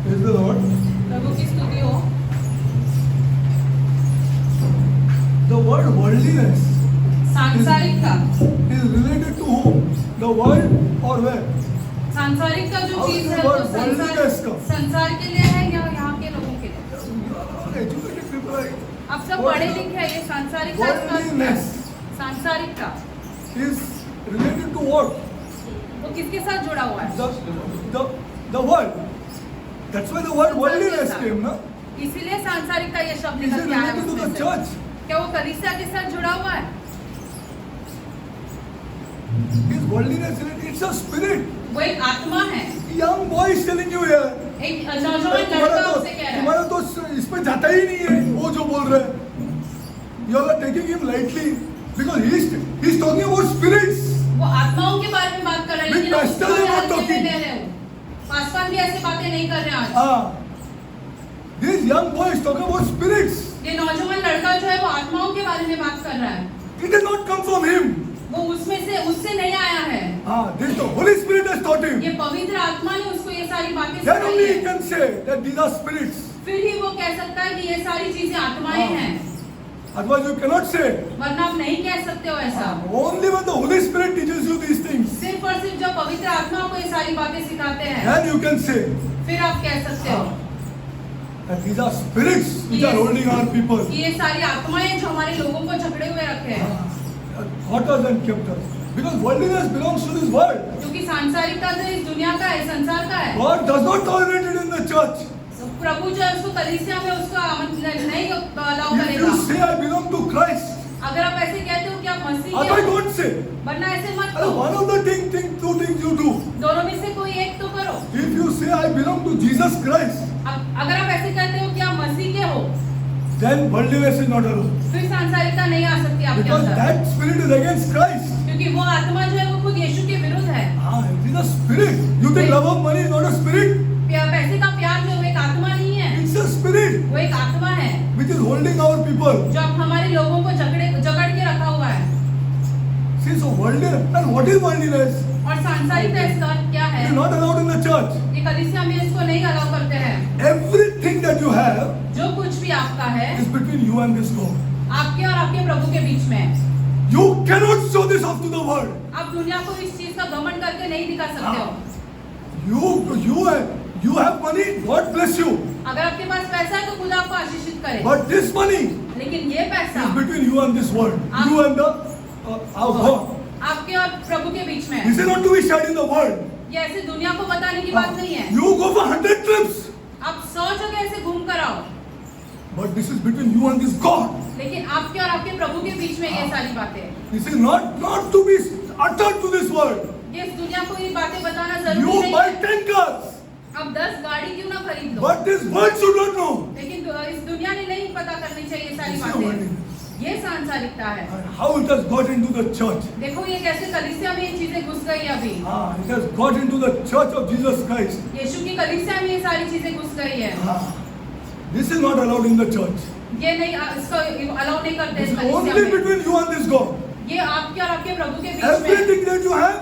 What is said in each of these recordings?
Praise the Lord. प्रभु की स्तुति हो। The word worldliness सांसारिकता is related to whom? The world or where? सांसारिक का जो How चीज is the है वो word worldliness का? संसार के लिए है या यहाँ के लोगों के लिए? Educated people are. आप सब पढ़े लिखे हैं, ये सांसारिक Worldliness सांसारिकता is related to what? वो किसके साथ जुड़ा हुआ है? The world. That's why the word worldliness came, na? इसीलिए सांसारिकता ये शब्द Is it निकल के आया related to the उसमें से। church? क्या वो कलीसिया के साथ जुड़ा हुआ है? Is worldliness related? It's a spirit. वो एक आत्मा है। Young boy is telling you here. एक नौजवान लड़का उससे कह रहा है। तुम्हारा तो इसमें जाता ही नहीं है वो जो बोल रहा है. You are taking him lightly because he's talking about spirits. वो आत्माओं के बारे में बात कर रहे हैं, With लेकिन आप pastor उसको is not हल्के में talking. ले रहे हो। पास्टर भी ऐसे बातें नहीं कर रहे हैं आज। This young boy is talking about spirits. ये नौजवान लड़का जो है वो आत्माओं के बारे में बात कर रहा है। It did not come from him. वो उससे नहीं आया है। This the Holy Spirit has taught him. ये पवित्र आत्मा ने उसको ये सारी बातें Then सिखाई only he है। can say that these are spirits. फिर ही वो कह सकता है कि ये सारी चीजें आत्माएं हैं, Otherwise you cannot say. वरना आप नहीं कह सकते हो ऐसा। Only when the Holy Spirit teaches you these things, सिर्फ और सिर्फ जब पवित्र आत्मा को ये सारी बातें सिखाते हैं, then you can say फिर आप कह सकते हो that these are spirits which are holding our people. कि ये सारी आत्माएं जो हमारे लोगों को जकड़े हुए रखे हैं। Taught us and kept us. Because worldliness belongs to this world. क्योंकि सांसारिकता जो इस दुनिया का है, संसार का है। God does not tolerate it in the church. प्रभु जो है उसको कलीसिया में उसको नहीं अलाउ If करेगा। you say I belong to Christ, अगर आप ऐसे कहते हो कि आप मसीह के otherwise हो, don't say. वरना ऐसे मत करो। One of the two things you do. दोनों में से कोई एक तो करो। If you say I belong to Jesus Christ, अगर आप ऐसे कहते हो कि आप मसीह के हो, then worldliness is not allowed. फिर सांसारिकता नहीं आ सकती आपके Because अंदर, that spirit is against Christ. क्योंकि वो आत्मा जो है वो खुद यीशु के विरुद्ध है। It is a spirit. You think love of money is not a spirit? पैसे का प्यार जो एक आत्मा नहीं है, It's a spirit वो एक आत्मा है which is holding our people. जो हमारे लोगों को जकड़ के रखा हुआ है। See, so worldliness. And what is worldliness? और सांसारिकता इसका क्या It है? is not allowed in the church. ये कलीसिया में इसको नहीं अलाउ करते हैं। Everything that you have जो कुछ भी आपका है, is between you and this God. आपके और आपके प्रभु के बीच में। You cannot show this off to the world. आप दुनिया को इस चीज का घमंड करके नहीं दिखा सकते हो। You have money. God bless you. अगर आपके पास पैसा है तो खुदा आपको आशीषित करे, But this money लेकिन ये पैसा is between you and this world. You and the our God. आपके और प्रभु के बीच में है। This is not to be shared in the world. ये ऐसे दुनिया को बताने की बात नहीं है। You go for 100 trips. आप 100 जगह ऐसे घूम कर आओ, But this is between you and this God. लेकिन आपके और आपके प्रभु के बीच में ये सारी बातें, This is not to be uttered to this world. ये इस दुनिया को ये बातें बताना जरूरी You नहीं buy है। 10 cars. अब 10 गाड़ी क्यों ना खरीद लो, But this world should not know. लेकिन इस दुनिया ने नहीं पता करनी चाहिए ये सारी This is बातें। worldliness. ये सांसारिकता है। And how it has got into the church. देखो ये कैसे कलीसिया में ये चीजें घुस गई अभी। It has got into the church of Jesus Christ. यीशु की कलीसिया में ये सारी चीजें घुस गई है। This is not allowed in the church. ये नहीं, इसको अलाउ नहीं करते This इस is कलीसिया only में। between you and this God. ये आपके और आपके प्रभु के बीच में। Everything that you have,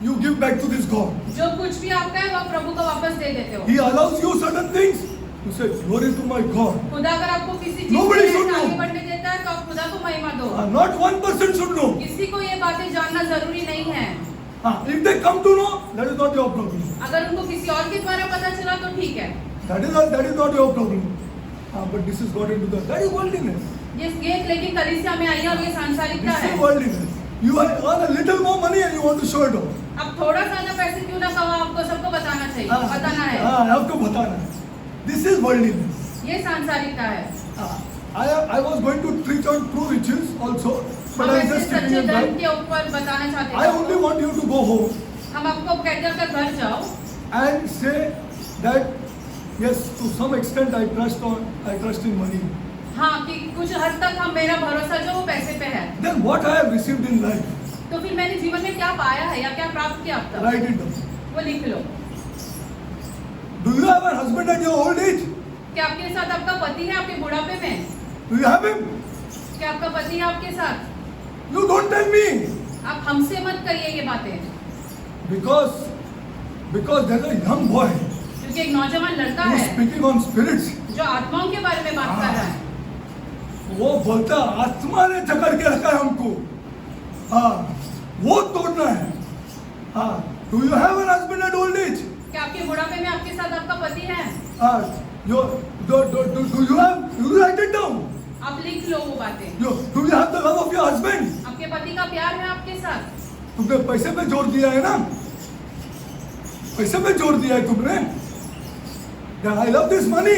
you give back to this God. जो कुछ भी आपका है वो आप प्रभु को वापस दे देते हो। He allows you certain things. You say, glory to my God. खुदा अगर आपको किसी चीज Nobody में should know. आगे बढ़ने देता है तो आप खुदा को महिमा दो। Not one person should know. किसी को ये बातें जानना जरूरी नहीं है। If they come to know, that is not your problem. अगर उनको किसी और के द्वारा पता चला तो ठीक है। That is not your problem. But this is got into that is worldliness. ये लेकिन कलीसिया में आई है और ये सांसारिकता This है। is worldliness. You earn a little more money and you want to show it off. अब थोड़ा सा ना पैसे क्यों ना कहो, आपको सबको बताना चाहिए, बताना है। आपको बताना है. This is worldliness. ये सांसारिकता है। I was going to preach on true riches also, but हम I ऐसे just taking सच्चे it धन back. के ऊपर बताना चाहते I हैं। only want you to go home हम आपको कहकर कर घर जाओ and say that yes, to some extent I trust in money. हाँ, कि कुछ हद तक हम मेरा भरोसा जो वो पैसे पे है। Then what I have received in life, तो फिर मैंने जीवन में क्या पाया है या क्या प्राप्त किया अब तक, write it down. वो लिख लो। Do you have a husband at your old age? क्या आपके साथ आपका पति है आपके बुढ़ापे में? Do you have him? क्या आपका पति है आपके साथ? You don't tell me. आप हमसे मत करिए ये बातें। Because there is a young boy क्योंकि एक नौजवान लड़का who is है speaking on spirits. जो आत्माओं के बारे में बात कर रहा है। वो बोलता आत्मा ने जकड़ के रखा है हमको, हाँ वो तोड़ना है। हाँ, do you have an husband at old age? क्या आपके बुढ़ापे में आपके साथ आपका पति है? हाँ, do you right it down? आप लिख लो वो बातें। Do you have the love of your husband? आपके पति का प्यार है आपके साथ? तुमने पैसे पे जोर दिया है ना, पैसे पे जोर दिया है तुमने। I love this money,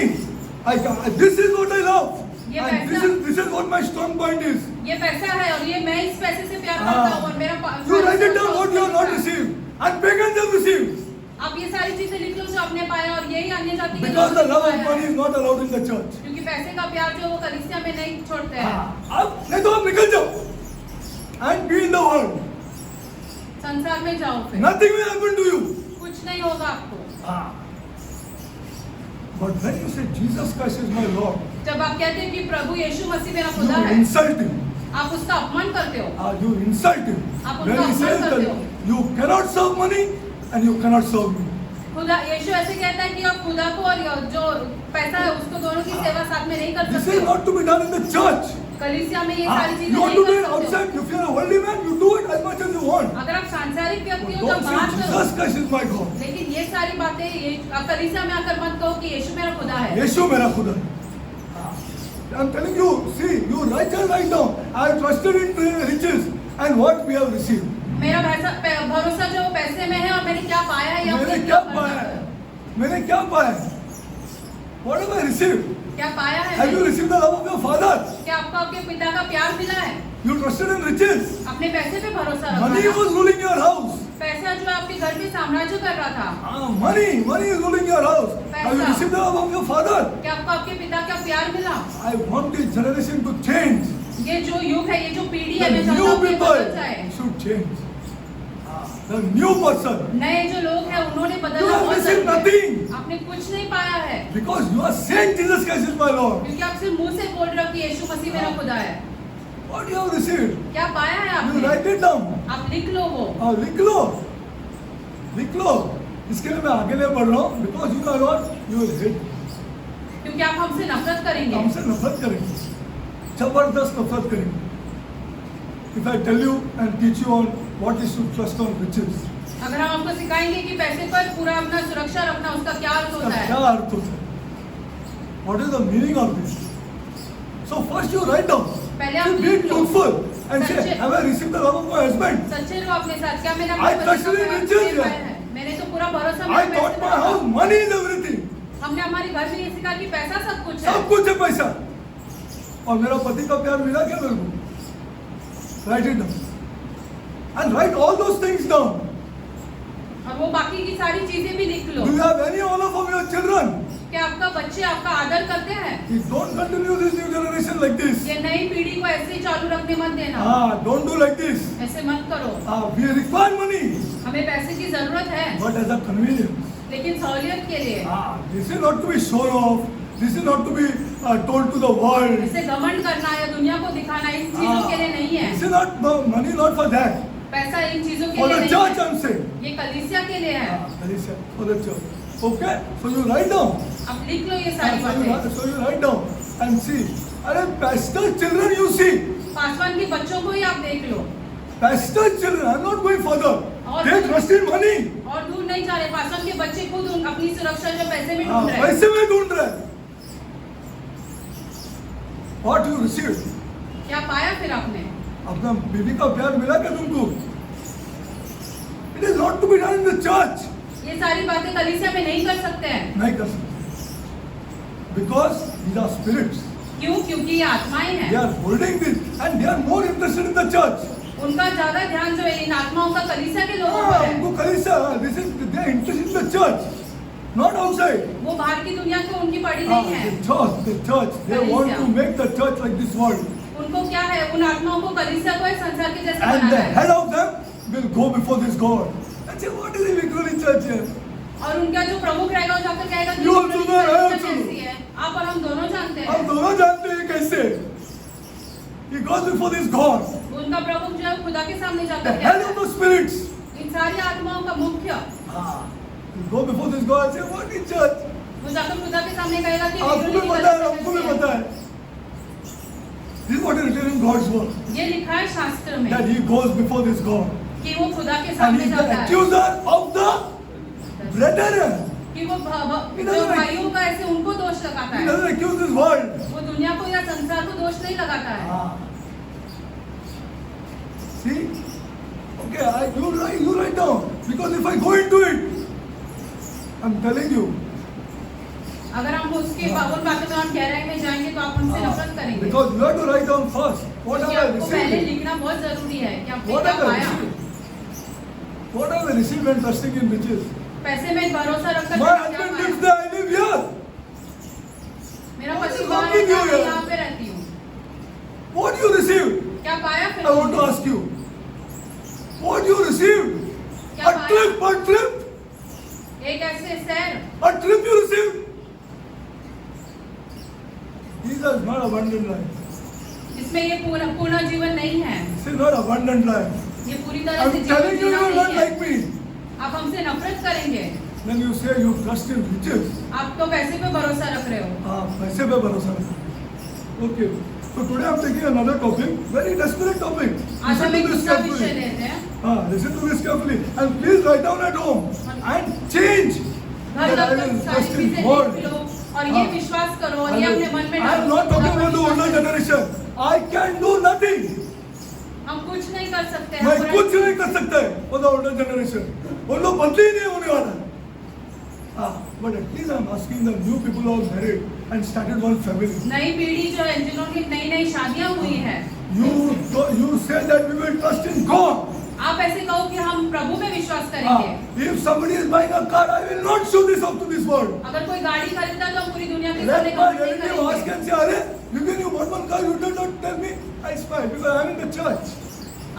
this is what I love, ये and this is what my strong point is. ये पैसा है और ये मैं इस पैसे से प्यार करता हूँ और मेरा You write it down what you have not received and pagans have received. आप ये सारी चीजें लिख लो जो आपने पाया और यही अन्य जाति के Because the लोगों love ने of पाया money है। is not allowed in the church. क्योंकि पैसे का प्यार जो वो कलीसिया में नहीं छोड़ते हैं। अब नहीं तो आप निकल जाओ and be in the world. संसार में जाओ फिर। Nothing will happen to you. कुछ नहीं होगा आपको। But when you say Jesus Christ is my Lord, जब आप कहते हैं कि प्रभु यीशु मसीह मेरा you खुदा है, insult him. आप उसका अपमान करते हो। You insult him. आप When उनका he says अपमान करते हो। that you cannot serve money and you cannot serve me. खुदा यीशु ऐसे कहता है कि आप खुदा को और जो पैसा है उसको दोनों की सेवा साथ में नहीं कर This सकते is हो। not to be done in the church. कलीसिया में ये सारी चीजें You want नहीं to do कर it सकते outside. हो। If you are a worldly man, you do it as much as you want. अगर आप सांसारिक व्यक्ति हो तो Don't say बात करो। Jesus Christ is my God. लेकिन ये सारी बातें ये आप कलीसिया में आकर मत कहो कि यीशु मेरा खुदा है। यीशु मेरा खुदा है। I'm telling you, see, you write it right now. I trusted in riches and what we have received. मेरा भरोसा जो पैसे में है और मैंने क्या पाया है या मैंने क्या पाया है? मैंने क्या पाया है? What have I received? क्या पाया है? Have you received the love of your father? क्या आपको आपके पिता का प्यार मिला है? You trusted in riches. अपने पैसे पे भरोसा रखा Money था। was ruling your house. पैसा जो आपके घर पे साम्राज्य कर रहा था। Money is ruling your house. Have you पैसा। received the love of your father? क्या आपको आपके पिता का प्यार मिला? I want this generation to change. ये जो युग है, ये जो पीढ़ी है, The मैं चाहता new हूँ कि people बदल जाए। should change. The new person. नए जो लोग हैं उन्होंने You बदलना have बहुत received जरूरी है। nothing. आपने कुछ नहीं पाया है Because you are saying Jesus Christ is my Lord. क्योंकि आप सिर्फ मुंह से बोल रहे हो कि यीशु मसीह मेरा खुदा है। What you have received? क्या पाया है You आपने? write it down. आप लिख लो वो। लिख लो, लिख लो। इसके लिए मैं आगे नहीं बढ़ रहा हूँ। Because you are Lord, you will hate. क्योंकि आप हमसे नफरत करेंगे। हमसे नफरत करेंगे, जबरदस्त नफरत करेंगे। If I tell you and teach you on what is to trust on riches, अगर हम आपको सिखाएंगे कि पैसे पर पूरा अपना सुरक्षा रखना उसका क्या अर्थ इसका होता क्या है? अर्थ होता है? What is the meaning of this? So first you write down. पहले आप Be लिख लो। truthful and say, सच्चे- have I received the love of my husband? सच्चे रहो अपने साथ। क्या मैंने I अपने पति trusted का in प्यार riches, नहीं पाया yeah. है? मैंने तो पूरा भरोसा I मेरे पैसे taught पर my रखा। house, money is everything. हमने हमारे घर में ये सिखा कि पैसा सब कुछ है। सब कुछ है पैसा। और मेरा पति का प्यार मिला क्या मेरे को? Write it down. And write all those things down. और वो बाकी की सारी चीजें भी लिख लो। Do you have any honor from your children? क्या आपका बच्चे आपका आदर करते हैं? You don't continue this new generation like this. ये नई पीढ़ी को ऐसे ही चालू रखने मत देना। Don't do like this. ऐसे मत करो। We require money, हमें पैसे की जरूरत है, but as a convenience. लेकिन सहूलियत के लिए। This is not to be shown off. This is not to be told to the world. इसे घमंड करना या दुनिया को दिखाना इन चीजों के लिए नहीं है। This is not money, not for that. पैसा इन चीजों के For लिए the नहीं church, है। I'm saying. ये कलीसिया के लिए है। For the church. Okay? So you write down. अब लिख लो ये सारी बातें। So you write down and see. अरे pastor children you see. Paswan के बच्चों को ही आप देख लो। Pastor children, I'm not going further. और They trust in money. और दूर नहीं जा रहे। पासवान के बच्चे खुद अपनी सुरक्षा जो पैसे में ढूंढ रहे हैं। पैसे में ढूंढ रहे हैं। What you received? क्या पाया फिर आपने? अपना बीवी का प्यार मिला क्या तुमको? It is not to be done in the church. ये सारी बातें कलीसिया में नहीं कर सकते हैं। नहीं कर सकते। Because these are spirits. क्यों? क्योंकि ये आत्माएं They हैं। are holding this and they are more interested in the church. उनका ज्यादा ध्यान जो है इन आत्माओं का कलीसिया के लोगों पर है। उनको कलीसिया, this is they are interested in the church, not outside. वो बाहर की दुनिया को उनकी पड़ी नहीं है। The church, they want to make the church like this world. उनको क्या है? उन आत्माओं को कलीसिया को एक संसार के जैसा And the बनाना है। head of them will go before this God. And say, what is the Victory Church here? और उनका जो प्रमुख रहेगा वो जाकर कहेगा कि You ये also कलीसिया know, I also कैसी है। आप और हम दोनों जानते हम हैं। दोनों जानते हैं कैसे. He goes before this God, उनका प्रमुख जो है खुदा के सामने the जाकर head कहता of है। the spirits. इन सारी आत्माओं का मुख्य You go before this God and say, what in church? वो जाकर खुदा के सामने कहेगा कि आपको भी पता है, हमको भी पता है. This is what is written in God's word. ये लिखा है शास्त्र में That he goes before this God. कि वो खुदा के And सामने he is the जाता है accuser of the brethren. कि वो जो भाइयों का ऐसे उनको दोष लगाता He है. doesn't accuse this world. वो दुनिया को या संसार को दोष नहीं लगाता है. See? Okay, you write down. Because if I go into it, I'm telling you. अगर हम उसके उन बातों में हम गहराई में जाएंगे तो आप उनसे नफरत करेंगे. Because you have to write down first. What have क्योंकि I आपको पहले received? लिखना बहुत जरूरी है कि आपने What क्या have I पाया. received? What have I received when trusting in riches? पैसे में भरोसा रखकर My मैंने क्या husband पाया. lives there, I live here. मेरा What पति is वहाँ wrong with रहता है, you मैं here? यहाँ पे रहती हूँ. What you received? क्या पाया फिर I want to तुमने? ask you. What you received? क्या A trip, पाया? a trip. एक ऐसे सैर A trip you received. Jesus is not abundant life. इसमें ये पूर्ण जीवन नहीं है. This is not abundant life. ये पूरी तरह से I'm जीवन telling you, Jeena you are not नहीं है. like me. आप हमसे नफरत करेंगे. Then you say you trust in riches. आप तो पैसे पे भरोसा रख रहे हो. हाँ, पैसे पे भरोसा रखो. Okay. So today I'm taking another topic, very desperate topic. आज हम एक Listen to this दूसरा विषय carefully. लेते हैं. Listen to this carefully, and please write down at home and change. घर That I तक will सारी trust in चीजें God. लिख लो और ये हाँ. विश्वास करो और I ये will- अपने मन में I am डालो. not talking about the older विश्वास करो. generation. I can do nothing. हम कुछ नहीं कर सकते. मैं हम कुछ नहीं कर सकता है for the older generation. वो लोग बदले ही नहीं होने वाला. But at least I'm asking the new people who are married and started one family. नई पीढ़ी जो है जिन्होंने नई नई शादियां हुई है. You say that we will trust in God. आप ऐसे कहो कि हम प्रभु में विश्वास करेंगे. If somebody is buying a car, I will not show this up to this world. अगर कोई गाड़ी खरीदता तो हम पूरी दुनिया के सामने Let my कमेंट नहीं relative ask करेंगे. and say, "Arey, Vivian, you bought one car, you did not tell me." I smile because I am in the church.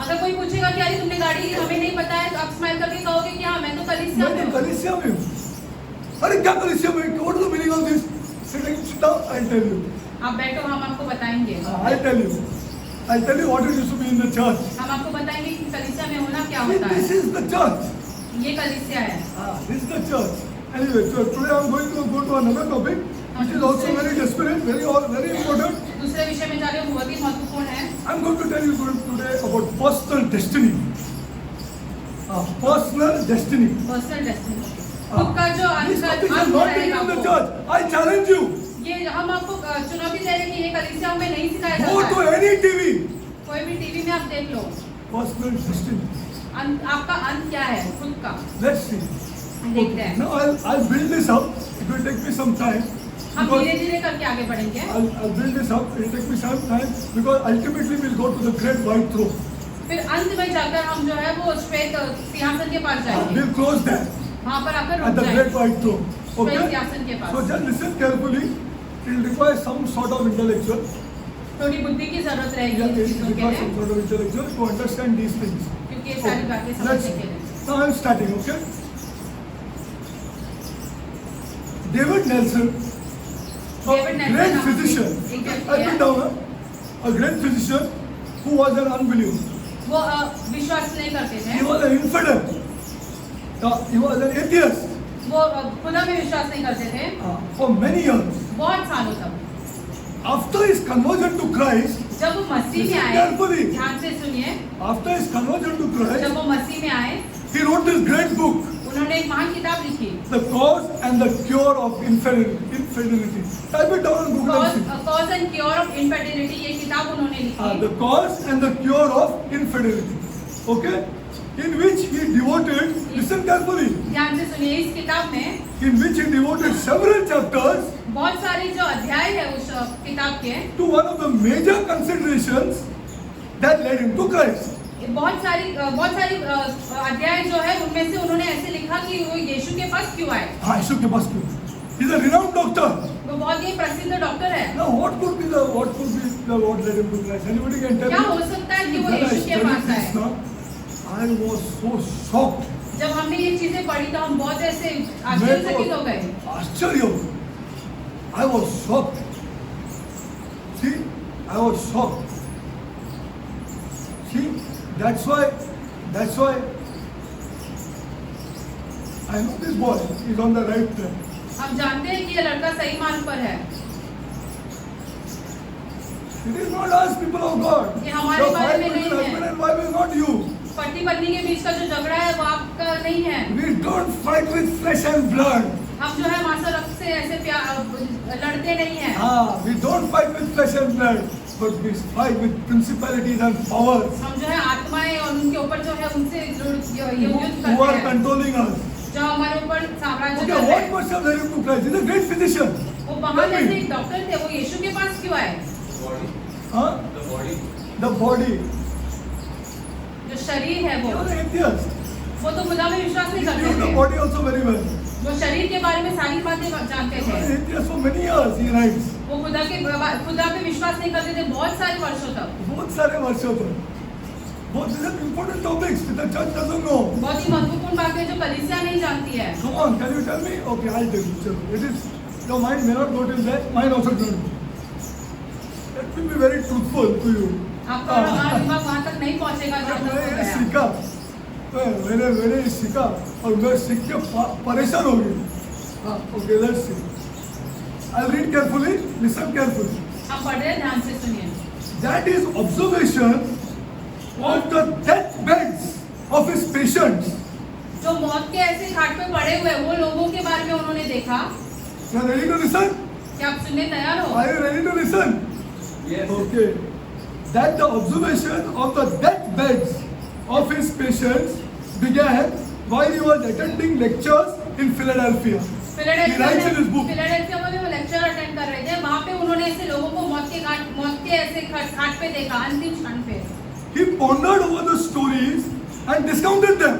अगर कोई पूछेगा कि अरे तुमने गाड़ी ली हमें नहीं पता है तो आप स्माइल करके कहोगे कि हाँ मैं तो कलीसिया मैं में तो हूँ. कलीसिया में हूँ. अरे क्या कलीसिया में? What is the meaning of this? Sit down, I'll tell you. आप बैठो हम आपको बताएंगे. I'll tell you. I'll tell you what it used to be in the church. हम आपको बताएंगे कि कलीसिया में होना क्या See, होता this है. is the church. ये कलीसिया है. This is the church. Anyway, so today I'm going to go to another topic, which is also very desperate, very important. दूसरे विषय में जा रहे हो बहुत ही महत्वपूर्ण है. I'm going to tell you today about personal destiny. Personal destiny. Personal destiny. खुद का जो This अंतर topic is अंतर not taken रहेगा in the वो. church. I challenge you. ये हम आपको चुनौती दे रहे हैं कि ये कलीसिया में नहीं सिखाया Go जाता to है. any TV. कोई भी टीवी में आप देख लो. Personal destiny. आपका अंत क्या है खुद का. Let's see. देखते हैं. Now I'll build this up. It will take me some time. हम because धीरे धीरे करके आगे बढ़ेंगे. I'll build this up. It will take me some time because ultimately we'll go to the great white throne. फिर अंत में जाकर हम जो है वो श्वेत सिंहासन के पास जाएंगे. We'll close there वहाँ पर आकर at रुक the great जाएंगे. white throne. श्वेत Okay? सिंहासन के पास. So just listen carefully. It will require some sort of intellectual. थोड़ी बुद्धि की जरूरत रहेगी Yeah, इन it चीजों के requires some लिए sort of intellectual to understand these things. क्योंकि ये सारी बातें Let's समझने के लिए. now I'm starting. Okay. David Nelson, a David Nelson great नाम की physician. एक व्यक्ति I है. put down a great physician who was an unbeliever. वो विश्वास नहीं करते He थे. was an infidel. He was an atheist वो खुदा में विश्वास नहीं करते थे for many years. बहुत सालों तक. After his conversion to Christ, जब वो मसीह में Listen आए, carefully. ध्यान से सुनिए. after his conversion to Christ, जब वो मसीह में आए he wrote this great book, उन्होंने एक महान किताब लिखी. The Cause and the Cure of Infidelity. Type it down on Google and see. Cause and cure of infertility ये किताब उन्होंने लिखी. The Cause and the Cure of Infidelity. Okay? In which he devoted, listen carefully, ध्यान से सुनिए. इस किताब में in which he devoted several chapters बहुत सारी जो अध्याय है उस किताब के to one of the major considerations that led him to Christ. बहुत सारी अध्याय जो है उनमें से उन्होंने ऐसे लिखा कि वो यीशु के पास क्यों आए. हाँ, यीशु के पास क्यों? He's a renowned doctor. वो बहुत ही प्रसिद्ध डॉक्टर है. Now, what could be the what led him to Christ? Anybody can tell क्या me? हो सकता है कि वो When I यीशु के studied पास this आए. now, I was so shocked. जब हमने ये चीजें पढ़ी तो हम बहुत ऐसे मैं आश्चर्यचकित हो तो गए. आश्चर्य हो गया. I was shocked. See, I was shocked. See, that's why I know this boy is on the right track. हम जानते हैं कि ये लड़का सही मार्ग पर है। It is not us, people of God. ये हमारे The बारे fight में between नहीं है। husband and wife is not you. पति पत्नी के बीच का जो झगड़ा है वो आपका नहीं है। We don't fight with flesh and blood. हम जो है मांस और रक्त से ऐसे लड़ते नहीं हैं। We don't fight with flesh and blood, but we fight with principalities and powers हम जो है आत्माएं और उनके ऊपर जो है उनसे युद्ध who करते are हैं controlling us. जो हमारे ऊपर साम्राज्य Okay, कर रहे what हैं। must have led him to Christ? He's a great physician. वो वहाँ जैसे एक डॉक्टर थे, वो यीशु के पास क्यों आए? Huh? The body. जो शरीर है He वो was an atheist. तो खुदा में विश्वास He नहीं knew करते the थे। body also very well. वो शरीर के बारे में सारी बातें जानते He was थे। an atheist for many years, he writes. वो खुदा पे विश्वास नहीं करते थे बहुत सारे वर्षों तक। बहुत सारे वर्षों तक. Both these are important topics that the church doesn't know. बहुत ही महत्वपूर्ण बातें जो कलीसिया नहीं जानती है। Come on, can you tell me? Okay, I'll tell you. Chalo. It is, your mind may not go till there, mine also don't go. Let me be very truthful to you. आपका हमारा दिमाग वहाँ तक नहीं पहुँचेगा जहाँ तक मैंने वो ये गया। सीखा, मैंने ये सीखा और मैं सीख के परेशान हो गई। हाँ, okay, let's see. I'll read carefully, listen carefully. आप पढ़ रहे हैं, ध्यान से सुनिए। That is observation of the deathbeds of his patients. जो मौत के ऐसे घाट पे पड़े हुए वो लोगों के बारे में उन्होंने देखा। You are ready to listen? क्या आप सुनने तैयार हो? Are you ready to listen? Yes. Okay. That the observation of the deathbeds of his patients began while he was attending lectures in Philadelphia. He writes in his book. Philadelphia में वो lecture attend कर रहे थे। वहाँ पे उन्होंने ऐसे लोगों को मौत के ऐसे घाट पे देखा, अंतिम क्षण पे। He pondered over the stories and discounted them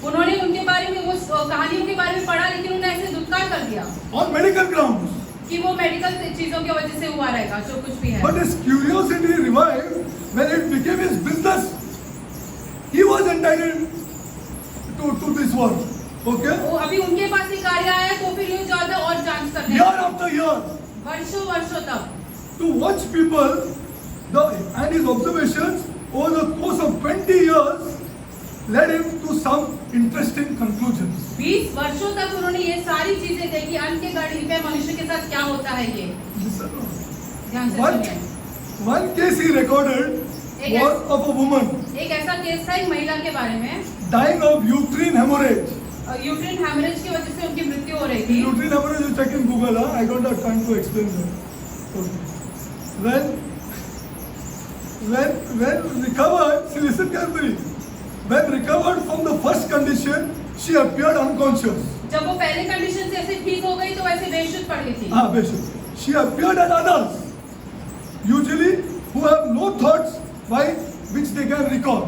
उन्होंने उनके बारे में उस कहानियों के बारे में पढ़ा, लेकिन उन्हें ऐसे दुत्कार कर दिया on medical grounds. कि वो मेडिकल चीजों की वजह से हुआ रहेगा जो कुछ भी है। But his curiosity revived when it became his business. He was entitled to this work. Okay? वो अभी उनके पास ही कार्य आया तो फिर ये ज्यादा और जांच करने Year लगे। after year. वर्षों तक To watch people, and his observations over the course of 20 years led him to some interesting conclusions. 20 वर्षों तक उन्होंने ये सारी चीजें देखी, अंत के घड़ी पे मनुष्य के साथ क्या होता है ये Listen. ध्यान से One, सुनिए। one case he recorded was of a woman एक ऐसा केस था एक महिला के बारे में, dying of uterine hemorrhage. Uterine haemorrhage की वजह से उनकी मृत्यु हो रही थी। Uterine hemorrhage, you check in Google. I don't have time to explain that. Okay. When recovered, see, listen carefully. When recovered from the first condition, she appeared unconscious. जब वो पहले कंडीशन से ऐसे ठीक हो गई तो वैसे बेशुद्ध पड़ गई थी। Ah, basic. She appeared as others, usually who have no thoughts by which they can recall.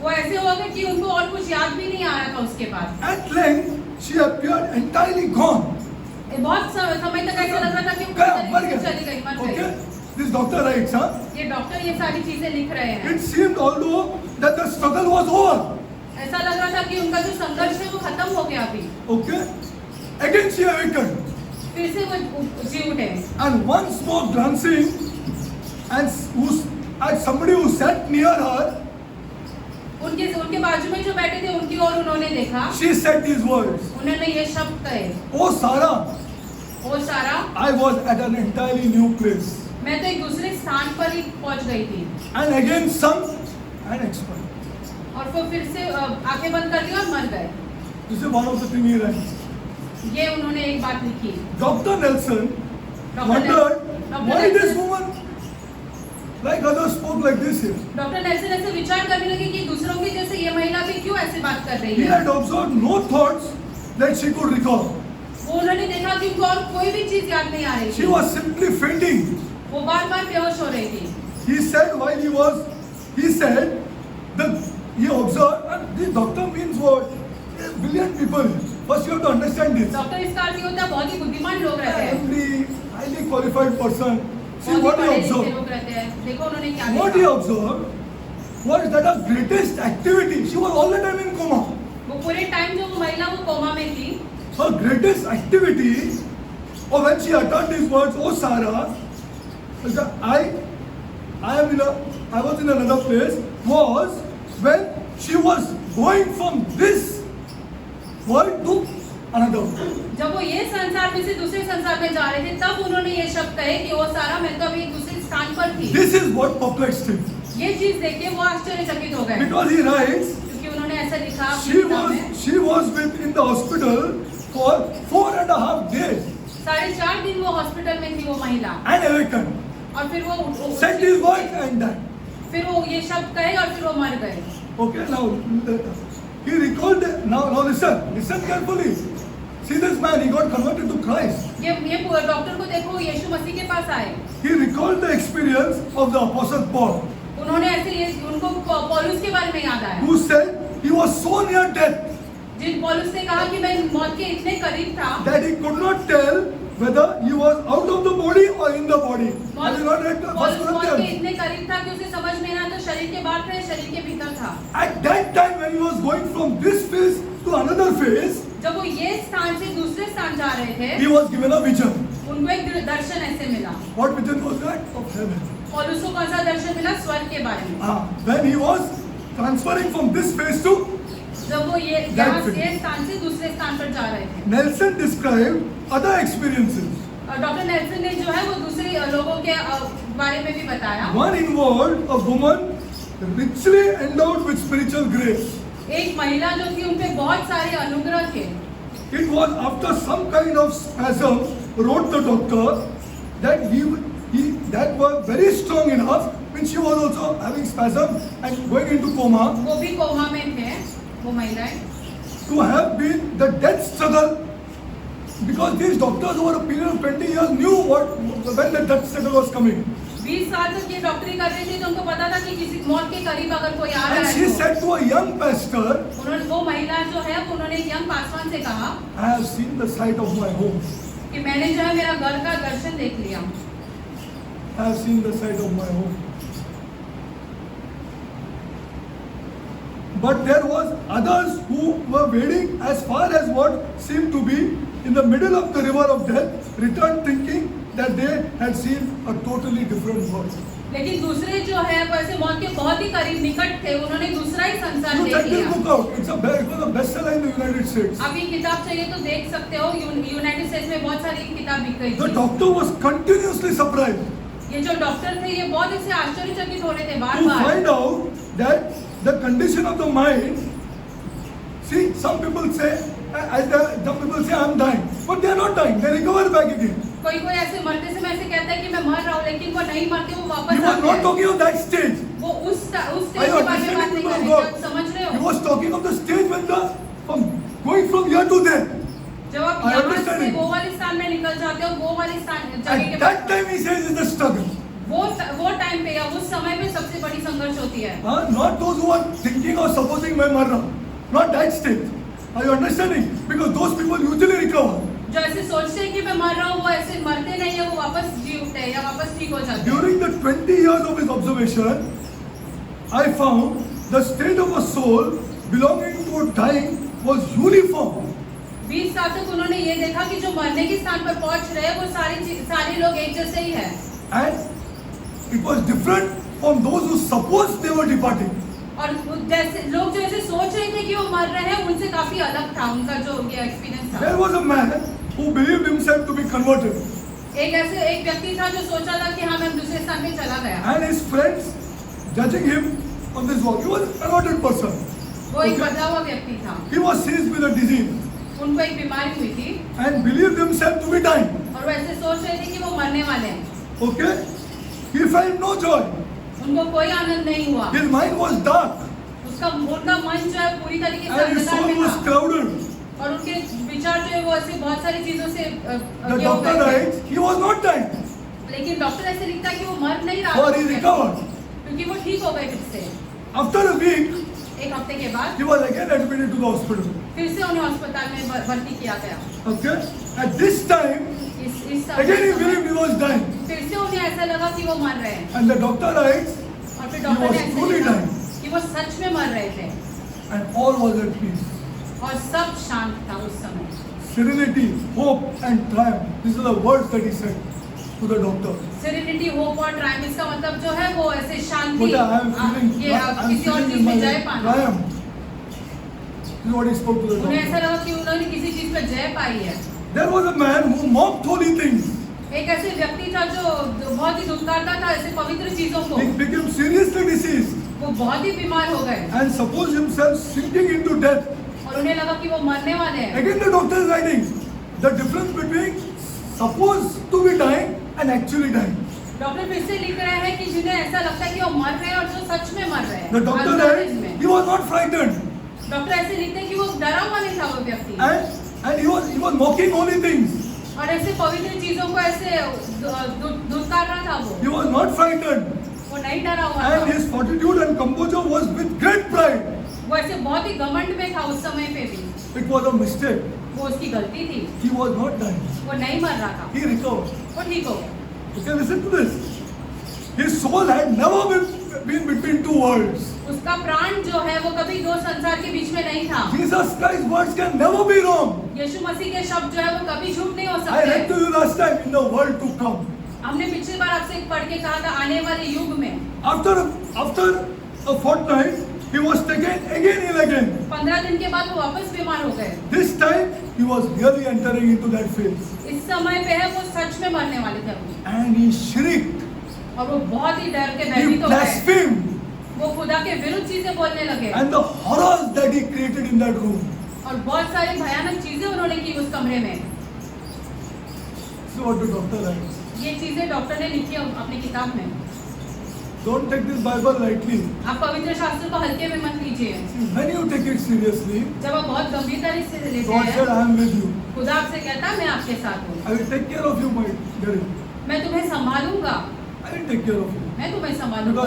वो ऐसे हो गए कि उनको और कुछ याद भी नहीं आ रहा था उसके बाद। At length, she appeared entirely gone. बहुत समय तक ऐसा लग रहा था कि वो गया, मर चली गया. गई, मर Okay? गई। This doctor writes, huh? ये डॉक्टर ये सारी चीजें लिख रहे हैं। It seemed although that the struggle was over. ऐसा लग रहा था कि उनका जो संघर्ष है वो खत्म हो गया अभी। Okay? Again she awakened. फिर से वो जी उठे And once more glancing at somebody who sat near her, उनके बाजू में जो बैठे थे उनकी ओर उन्होंने देखा। she said these words. उन्होंने ये शब्द कहे, Oh Sarah, ओ सारा, I was at an entirely new place. मैं तो एक दूसरे स्थान पर ही पहुंच गई थी। And again sunk and expired. और फिर से आंखें बंद कर दी और मर गए। This is one of the things he writes. ये उन्होंने एक बात लिखी। Dr. Nelson wondered why this woman, like others, spoke like this here. Doctor Nelson ऐसे विचार करने लगे कि दूसरों की जैसे ये महिला भी क्यों ऐसे बात कर रही He है। had observed no thoughts that she could recall. वो उन्होंने देखा कि उनको और कोई भी चीज याद नहीं आ रही She थी। was simply fainting. वो बार बेहोश हो रही थी। He said he observed, and this doctor means what? Brilliant people. First you have to understand this. Doctor इसका अर्थ ये होता है बहुत ही बुद्धिमान लोग रहते हैं। Every highly qualified person. See बहुत ही what he पढ़े लिखे observed. लोग रहते हैं। देखो उन्होंने क्या What he देखा। observed was that her greatest activity, she was all the time in coma. वो पूरे टाइम जो वो महिला वो कोमा में थी, Her greatest activity, or when she uttered these words, oh Sarah, I was in another place, was when she was going from this world to another. जब वो ये संसार में से दूसरे संसार में जा रहे थे तब उन्होंने ये शब्द कहे कि वो सारा मैं तो अभी एक दूसरे स्थान पर थी। This is what perplexed him. ये चीज देख के वो आश्चर्यचकित हो गए Because he writes, क्योंकि उन्होंने ऐसा लिखा अपनी किताब में। she was in the hospital for 4.5 days. 4.5 दिन वो हॉस्पिटल में थी वो महिला And awakened. और फिर वो Said his word and died. फिर वो ये शब्द कहे और फिर वो मर गए। Okay, now he recalled. Now listen carefully. See this man, he got converted to Christ. ये डॉक्टर को देखो यीशु मसीह के पास आए। He recalled the experience of the Apostle Paul, उन्होंने ऐसे ये उनको पौलुस के बारे में याद आया who said he was so near death जिन पौलुस ने कहा कि मैं मौत के इतने करीब था that he could not tell whether he was out of the body or in the body. Have you not read the First पौलुस मौत के Corinthians? इतने करीब था कि उसे समझ में ना तो शरीर के बाहर था या शरीर के भीतर था। At that time when he was going from this phase to another phase, जब वो ये स्थान से दूसरे स्थान जा रहे थे he was given a vision. उनको एक दर्शन ऐसे मिला। What vision was that? Of heaven. पौलुस को कौन सा दर्शन मिला? स्वर्ग के बारे में। When he was transferring from this phase to जब वो ये यहाँ से स्थान से दूसरे स्थान पर जा रहे थे। Nelson described other experiences. Doctor Nelson ने जो है वो दूसरे लोगों के बारे में भी बताया। One involved a woman richly endowed with spiritual grace. एक महिला जो थी उनपे बहुत सारे अनुग्रह थे। It was after some kind of spasm, wrote the doctor, that he that was very strong enough when she was also having spasm and going into coma. वो भी कोमा में थे वो महिलाएं। To have been the death struggle, because these doctors over a period of 20 years knew when the death struggle was coming. 20 साल तक ये डॉक्टरी कर रही थी तो उनको पता था कि किसी मौत के करीब अगर कोई आ रहा And है she तो said to a young pastor, उन्होंने वो महिला जो है उन्होंने एक यंग पासवान से कहा I have seen the sight of my home. कि मैंने जो है मेरा घर का दर्शन देख लिया। I have seen the sight of my home. But there was others who were waiting as far as what seemed to be in the middle of the river of death, returned thinking that they had seen a totally different world. लेकिन दूसरे जो है वैसे मौत के बहुत ही करीब निकट थे उन्होंने दूसरा ही संसार You देख check this लिया। book out. It was a bestseller in the United States. आप ये किताब चाहिए तो देख सकते हो यूनाइटेड स्टेट्स में बहुत सारी किताब बिक गई The थी। doctor was continuously surprised ये जो डॉक्टर थे ये बहुत ऐसे आश्चर्यचकित हो रहे थे बार to bar. find out that the condition of the mind. See, some people say I'm dying, but they are not dying. They recover back again. कोई ऐसे मरते समय ऐसे कहता है कि मैं मर रहा हूँ लेकिन वो नहीं मरते वो वापस He was आते not हैं। talking of that stage. वो उस स्टेज Are you के बारे में बात understanding, नहीं कर people of रहे। God? आप समझ रहे He हो? was talking of the stage when from going from here to there. जब आप I यहाँ understand से it. वो वाले स्थान में निकल जाते हो वो वाले स्थान जगह At के that time he says is the struggle. वो टाइम पे या उस समय पे सबसे बड़ी संघर्ष होती है। Not those who are thinking or supposing मैं मर रहा हूँ. Not that stage. Are you understanding? Because those people usually recover. जो ऐसे सोचते हैं कि मैं मर रहा हूँ वो ऐसे मरते नहीं है वो वापस जी उठते हैं या वापस ठीक हो जाते हैं। During the 20 years of his observation, I found the state of a soul belonging to a dying was uniform. 20 साल तक उन्होंने ये देखा कि जो मरने के स्थान पर पहुंच रहे हैं वो सारे लोग एक जैसे ही है। And it was different from those who supposed they were departing. और जैसे लोग जो ऐसे सोच रहे थे कि वो मर रहे हैं उनसे काफी अलग था उनका जो ये एक्सपीरियंस था। There was a man who believed himself to be converted. एक व्यक्ति था जो सोचा था कि हाँ मैं दूसरे स्थान में चला गया। And his friends judging him on this walk. He was a converted person. वो एक बदला हुआ व्यक्ति था। He was seized with a disease उनको एक बीमारी हुई थी and believed himself to be dying. और वो ऐसे सोच रहे थे कि वो मरने वाले हैं। Okay? He felt no joy. उनको कोई आनंद नहीं हुआ। His mind was dark उनका मन जो है पूरी तरीके से and his अंधकार soul में was था crowded. और उनके विचार जो है वो ऐसे बहुत सारी चीजों से The ये हो doctor गए थे। writes, he was not dying, लेकिन डॉक्टर ऐसे लिखता है कि वो मर नहीं रहा for था he recovered. क्योंकि वो ठीक हो गए फिर से। After a week, एक हफ्ते के बाद he was again admitted to the hospital. फिर से उन्हें अस्पताल में भर्ती किया गया। Okay? At this time, इस again he समय believed he was dying. फिर से उन्हें ऐसा लगा कि वो मर रहे हैं And the doctor writes, और फिर he डॉक्टर was ने ऐसे truly लिखा dying. कि वो सच में मर रहे थे And all was at peace. और सब शांत था उस समय। Serenity, hope, and triumph. These are the words that he said to the doctor. Serenity, hope और ट्रायम्फ इसका मतलब जो है वो ऐसे शांति What I am feeling, ये I'm किसी और feeling चीज in में my जय पाना। triumph. This is what he spoke to the उन्हें ऐसा doctor. लगा कि उन्होंने किसी चीज पर जय पाई है। There was a man who mocked holy things. एक ऐसे व्यक्ति था जो बहुत ही दुष्कारता था ऐसे पवित्र चीजों को। He became seriously diseased वो बहुत ही बीमार हो गए and supposed himself sinking into death. और उन्हें लगा कि वो मरने वाले हैं। Again the doctor is writing the difference between supposed to be dying and actually dying. Doctor फिर से लिख रहे हैं कि जिन्हें ऐसा लगता है कि वो मर रहे हैं और जो सच में मर रहे हैं। The doctor Alzheimer's said में। he was not frightened doctor ऐसे लिखते हैं कि वो डरा हुआ नहीं था वो व्यक्ति and he was mocking holy things. और ऐसे पवित्र चीजों को ऐसे दुष्कार रहा था वो। He was not frightened वो नहीं डरा हुआ and था। his fortitude and composure was with great pride. वो ऐसे बहुत ही घमंड में था उस समय पे भी। It was a mistake. वो उसकी गलती थी। He was not dying. वो नहीं मर रहा था। He recovered. वो ठीक हो गया। Okay, listen to this. His soul had never been between two worlds. उसका प्राण जो है वो कभी दो संसार के बीच में नहीं था। Jesus Christ's words can never be wrong. यीशु मसीह के शब्द जो है वो कभी झूठ नहीं हो I read सकते। to you last time in the world to come. हमने पिछली बार आपसे पढ़ के कहा था आने वाले युग में। After a fortnight, he was taken again ill again. 15 दिन के बाद वो वापस बीमार हो गए। This time, he was really entering into that phase. इस समय पे है वो सच में मरने वाले थे अभी। And he shrieked. और वो बहुत ही डर के He भयभीत हो गए। blasphemed. वो खुदा के विरुद्ध चीजें बोलने लगे And the horrors that he created in that room. और बहुत सारी भयानक चीजें उन्होंने की उस कमरे में। This is what the doctor writes. ये चीजें डॉक्टर ने लिखी है अपनी किताब में। Don't take this Bible lightly. आप पवित्र शास्त्र को हल्के में मत लीजिए। When you take it seriously, जब आप बहुत गंभीरता से लेते God said, हैं, I am with you. खुदा आपसे कहता है मैं आपके साथ हूँ। I will take care of you, my dear. मैं तुम्हें संभालूंगा। I will take care of you. मैं तुम्हें Because संभालूंगा।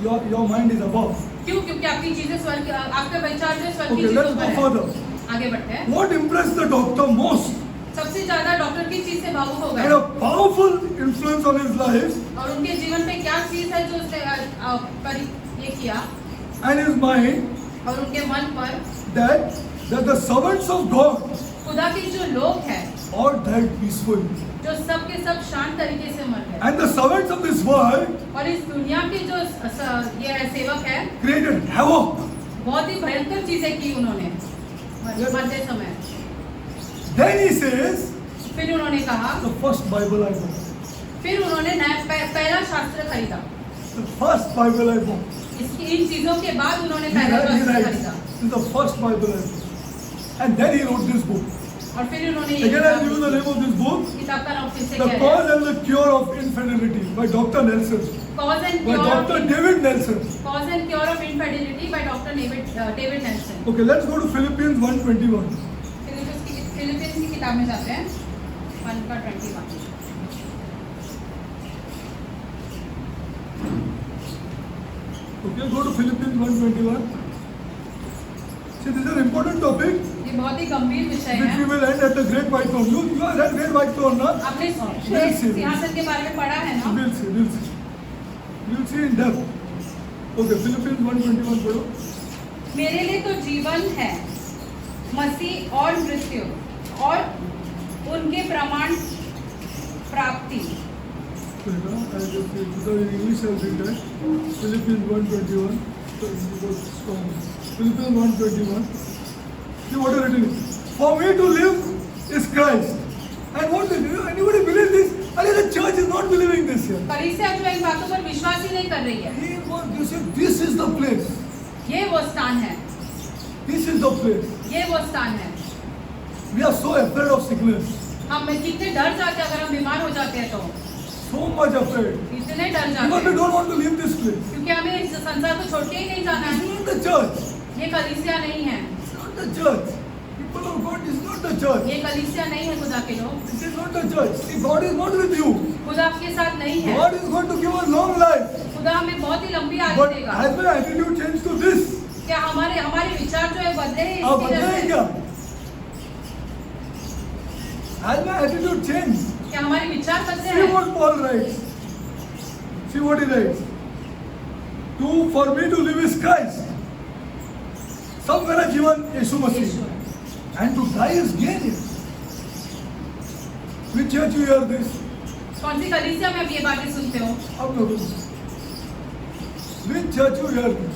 now your mind is above. क्यों? क्योंकि आपकी चीजें स्वर्ग, आपके विचार जो स्वर्ग की Okay, let's चीजों go पर है। further. आगे बढ़ते हैं। What impressed the doctor most सबसे ज्यादा डॉक्टर की चीज से भावुक हो had गए a powerful influence on his life और उनके जीवन पे क्या चीज है जो उसने पर ये किया and his mind और उनके मन पर that the servants of God खुदा के जो लोग हैं all died peacefully. जो सब के सब शांत तरीके से मर गए And the servants of this world और इस दुनिया के जो ये है सेवक है created havoc. बहुत ही भयंकर चीजें की उन्होंने मरते समय। Then he says, फिर उन्होंने कहा, the first Bible I bought. फिर उन्होंने पहला शास्त्र खरीदा। The first Bible I bought. इसकी इन चीजों के बाद उन्होंने He पहला शास्त्र writes, खरीदा this is the first Bible I bought. And then he wrote this book. और फिर उन्होंने ये Again I give you the name of this book. किताब का नाम फिर से The क्या है? Cause and the Cure of Infidelity by Dr. Nelson. Cause and By Cure Dr. of David Nelson. Cause and Cure of Infidelity by Dr. David Nelson। Okay, let's go to Philippians 1:21. Philippines की किताब में जाते हैं 1:21। Okay, go to Philippians 1:21. See, this is an important topic ये बहुत ही गंभीर विषय which we है। will end at the Great White Throne. You have read Great White Throne, na? आपने We'll see. सिंहासन के बारे में पढ़ा है ना? We'll see. We'll see in depth. Okay, Philippians 1:21 पढ़ो. मेरे लिए तो जीवन है मसीह और मृत्यु और उनके प्रमाण प्राप्ति। English I'll read that. Philippians 1:21. Philippians 1:21. See what is written. For me to live is Christ. And what do you? Anybody believe this? अरे the church is not believing this here. कलीसिया जो इन बातों पर विश्वास ही नहीं कर रही है। They say this is the place. ये वो स्थान है। This is the place. ये वो स्थान है। We are so afraid of sickness. हम कितने डर जाते हैं अगर हम बीमार हो जाते हैं तो। So much afraid. इतने डर Because जाते we हैं don't want to leave this place. क्योंकि हमें इस संसार को छोड़ के ही नहीं जाना It's है। not the church. ये कलीसिया नहीं है। It's not the church. People of God, it's not the church. ये कलीसिया नहीं है खुदा के लोग। This is not the church. See, God is not with you. खुदा आपके साथ नहीं है। God is going to give us long life. खुदा हमें बहुत ही लंबी आयु But देगा। has my attitude changed to this? क्या हमारे विचार जो है बदले हैं अब इसकी बदले वजह हैं से? क्या? Has my attitude changed? क्या हमारे विचार बदले See हैं? what Paul writes. See what he writes. For me to live is Christ. सब मेरा जीवन यीशु मसीह यीशु। and to die is gain. Which church you hear this? कौन सी कलीसिया में आप ये बातें सुनते हो? अब लोगों को. Which church you hear this?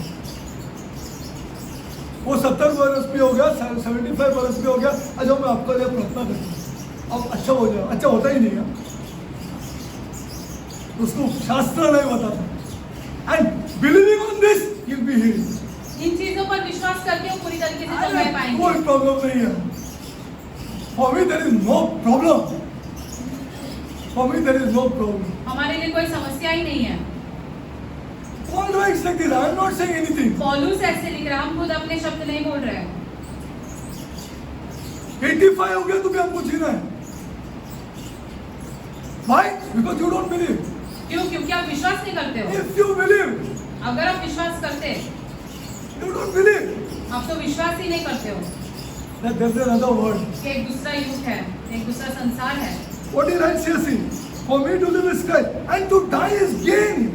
वो 70 बरस भी हो गया, 75 बरस भी हो गया, अच्छा मैं आपका लिए प्रार्थना करता हूँ अब अच्छा हो जाए, अच्छा होता ही नहीं है, उसको शास्त्र नहीं बताता। And believing on this will be healed. इन चीजों पर विश्वास करके वो पूरी तरीके से चल नहीं पाएंगे। कोई प्रॉब्लम नहीं है। For me there is no problem. For me there is no problem. हमारे लिए कोई समस्या ही नहीं है। Paul writes like this. I am not saying anything. पौलुस ऐसे लिख रहा है, हम खुद अपने शब्द नहीं बोल रहे हैं। 85 हो गया तुम्हें हमको जीना है। Why? Because you don't believe. क्यों? क्योंकि आप विश्वास नहीं करते हो। If you believe, अगर आप विश्वास करते, you don't believe. आप तो विश्वास ही नहीं करते हो। That there's another word. कि एक दूसरा युग है, एक दूसरा संसार है। What he writes here, see, for me to live is Christ, and to die is gain.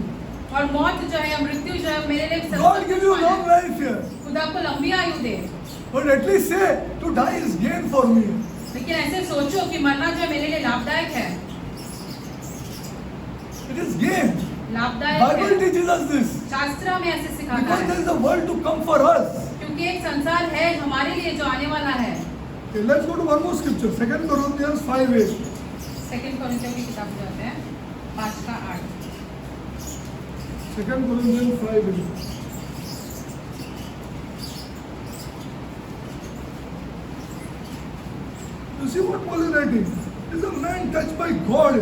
और मौत जो है, मृत्यु जो है, मेरे लिए सब God give you long life here, खुदा आपको लंबी आयु दे। but at least say to die is gain for me. लेकिन ऐसे सोचो कि मरना जो है मेरे लिए लाभदायक है। It is gain. लाभदायक Bible है। teaches us this शास्त्र हमें ऐसे सिखाता because there है। is a world to come for us. क्योंकि एक संसार है हमारे लिए जो आने वाला है। Okay, let's go to one more scripture. 2 Corinthians 5:8. Second कोरिन्थियों की किताब जाते हैं 5:8। 2 Corinthians 5:8. You see what Paul is writing? Is a man touched by God.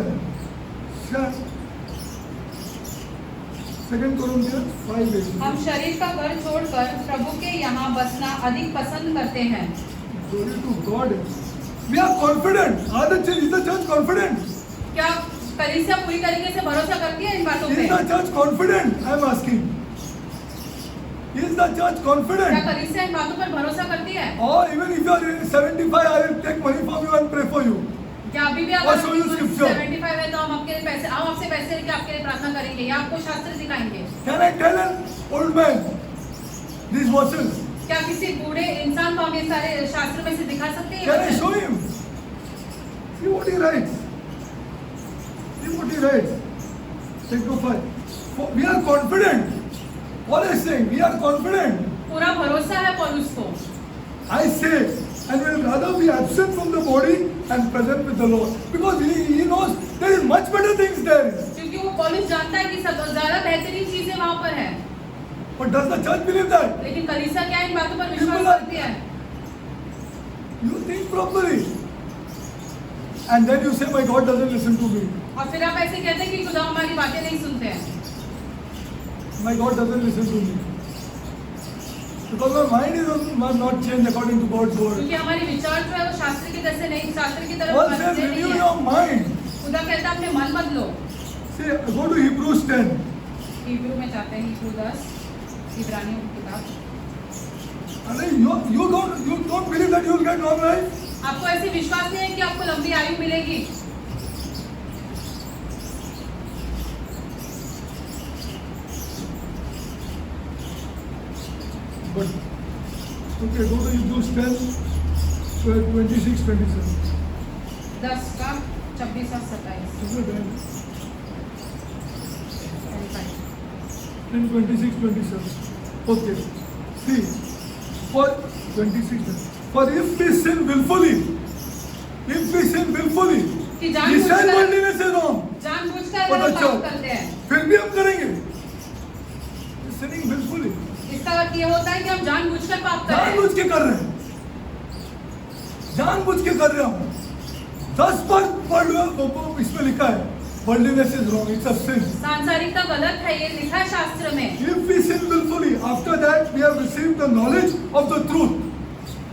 2 Corinthians 5:8. हम शरीर का घर छोड़कर प्रभु के यहाँ बसना अधिक पसंद करते हैं। Glory to God. We are confident. Is the church confident? क्या कलीसिया पूरी तरीके से भरोसा करती है इन बातों पे? Is the church confident? I am asking. Is the church क्या confident? कलीसिया इन बातों पर भरोसा करती है? Or even if you are 75, I will take money from you and pray for you. क्या अभी भी Or अगर show you scripture. 75 है तो हम आपसे पैसे लेके आपके लिए प्रार्थना करेंगे या आपको शास्त्र दिखाएंगे? Can I tell an old man these verses? क्या किसी बूढ़े इंसान को हम ये सारे शास्त्र में से दिखा सकते हैं? Can I show him? See what he writes. See what he writes. Take no fight. We are confident. What is saying? We are confident. पूरा भरोसा है पौलुस को। I say, and will rather be absent from the body and present with the Lord, because he knows there is much better things there. क्योंकि वो पौलुस जानता है कि सब ज्यादा बेहतरीन चीजें वहाँ पर है। But does the church believe that? लेकिन कलीसिया क्या इन बातों पर People विश्वास are- करती है? You think properly, and then you say, "My God doesn't listen to me. और फिर आप ऐसे कहते हैं कि खुदा हमारी बातें नहीं सुनते हैं। My God doesn't listen to me." Because my mind is not changed according to God's word. क्योंकि हमारी विचार जो है वो शास्त्र की तरह से नहीं, शास्त्र की तरफ Paul says, बढ़ते नहीं "Renew है। your mind." खुदा कहता है अपने मन बदलो। Say, go to Hebrews 10. Hebrew में जाते हैं, हिब्रू 10, इब्रानियों की किताब। And you don't believe that you will get long life? आपको ऐसे विश्वास नहीं है कि आपको लंबी आयु मिलेगी? But okay, go to Hebrews 10, 26, 27. 10 का 26 और 27। 10, 26, 27. Okay. See, for 26. For if we sin willfully, कि this is worldliness is wrong. जानबूझकर But अगर हम अच्छा, पाप करते हैं, फिर भी हम करेंगे. Sinning willfully. इसका अर्थ ये होता है कि हम जानबूझकर पाप कर रहे हैं। जानबूझ के कर रहे हैं. जानबूझ के कर रहे हम. 10 बार पढ़ लो, इसमें लिखा है. Worldliness is wrong. It's a sin. सांसारिकता गलत है, ये लिखा है शास्त्र में। If we sin willfully, after that we have received the knowledge of the truth.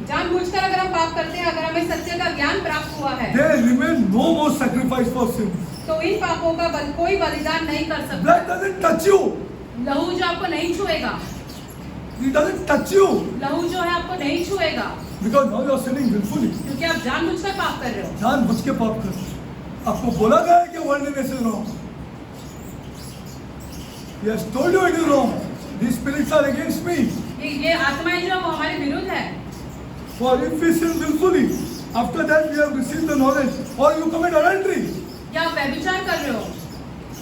जानबूझकर अगर हम पाप करते हैं, अगर हमें सत्य का ज्ञान प्राप्त हुआ है, There remain no more sacrifice for sin. तो इन पापों का कोई बलिदान नहीं कर सकता। Blood doesn't touch you. लहू जो आपको नहीं छुएगा, It doesn't touch you लहू जो है आपको नहीं छुएगा, because now you are sinning willfully. क्योंकि आप जानबूझकर पाप कर रहे हो। जानबूझ के पाप कर रहे हो. आपको बोला गया है कि worldliness is wrong. He has told you it is wrong. These spirits are against me. ये आत्माएं जो है वो हमारे विरुद्ध है। For if we sin willfully, after that we have received the knowledge, or you commit adultery, या आप व्यभिचार कर रहे हो,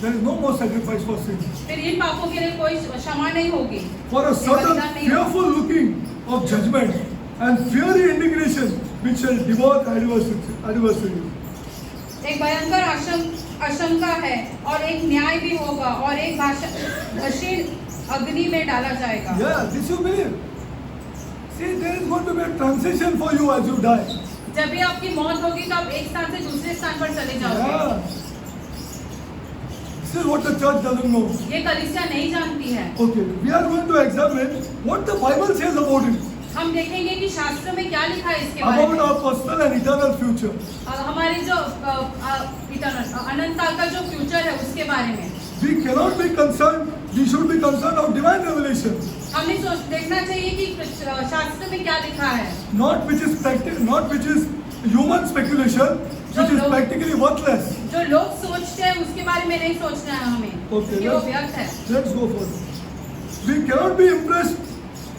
there is no more sacrifice for sin. फिर इन पापों के लिए कोई क्षमा नहीं होगी. For a certain fearful looking of judgment and fiery indignation which shall devour adversaries. एक भयंकर आशंका है और एक न्याय भी होगा और एक भीषण अग्नि में डाला जाएगा. Yeah, this you believe. See, there is going to be a transition for you as you die. जब भी आपकी मौत होगी तो आप एक स्थान से दूसरे स्थान पर चले जाओगे. Yeah. This is what the church doesn't know. ये कलीसिया नहीं जानती है. Okay, we are going to examine what the Bible says about it. हम देखेंगे कि शास्त्र में क्या लिखा है इसके बारे About में. our personal and eternal future. हमारे जो अनंत काल का जो फ्यूचर है उसके बारे में. We cannot be concerned. We should be concerned of divine revelation. हमें देखना चाहिए कि शास्त्र में क्या लिखा है. Not which is human speculation, which is practically worthless. जो लोग सोचते हैं उसके बारे में नहीं सोचना है हमें. Okay, कि वो व्यर्थ है. let's go further. We cannot be impressed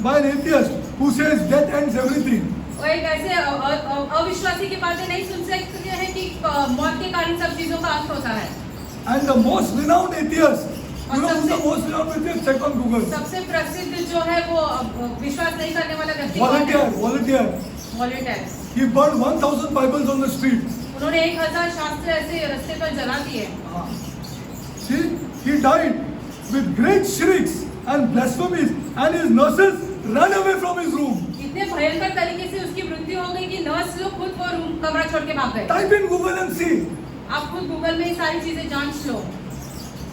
by an atheist who says death ends everything. वो एक ऐसे अविश्वासी की बातें नहीं सुन सकते हैं कि मौत के कारण सब चीजों का अंत होता है. And the most renowned atheist, you know who's the most renowned atheist? Check on Google. सबसे प्रसिद्ध जो है वो विश्वास नहीं करने वाला व्यक्ति कौन है? Volunteer. He burned 1,000 Bibles on the street. उन्होंने 1000 शास्त्र ऐसे रास्ते पर जला दिए. See, he died with great shrieks and blasphemies, and his nurses ran away from his room. इतने भयंकर तरीके से उसकी मृत्यु हो गई कि नर्स लोग खुद वो रूम कमरा छोड़ के भाग गए. Type in Google and see. आप खुद गूगल में ये सारी चीजें जांच लो.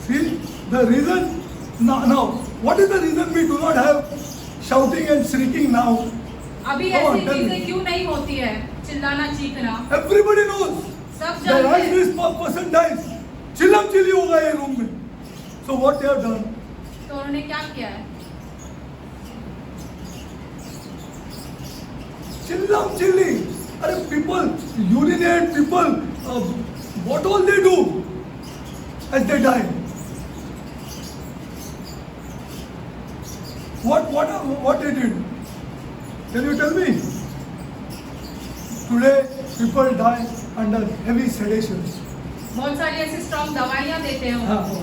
See, the reason now, what is the reason we do not have shouting and shrieking now? अभी ऐसी चीजें क्यों नहीं होती है? चिल्लाना चीखना. Everybody knows. सब that जानते as हैं. this person dies, चिल्लम चिल्ली होगा ये रूम में. So what they have done? तो उन्होंने क्या किया है? चिल्लम चिल्ली. अरे people urinate, people what all they do as they die? What they did? Can you tell me? Today people die under heavy sedations. बहुत सारी ऐसी स्ट्रॉन्ग दवाइयाँ देते हैं उनको.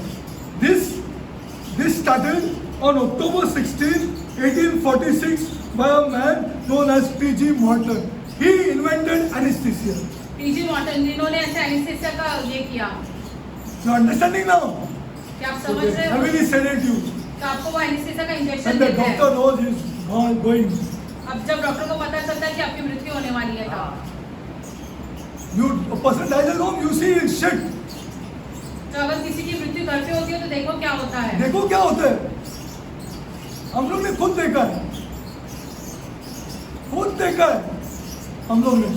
This started on October 16, 1846 by a man known as P.G. Morton. He invented anesthesia. P.G. Morton जिन्होंने ऐसे anaesthesia का ये किया. You understanding now? क्या आप समझ रहे हो? Heavily sedate you. तो आपको वो एनेस्थीसिया का इंजेक्शन And the देते हैं. doctor knows he's going. अब जब डॉक्टर को पता चलता है कि आपकी मृत्यु होने वाली है तो A person dies at home, you see shit. तो अगर किसी की मृत्यु घर पे होती है तो देखो क्या होता है. देखो क्या होता है. हम लोग ने खुद देखा है. हम लोग ने.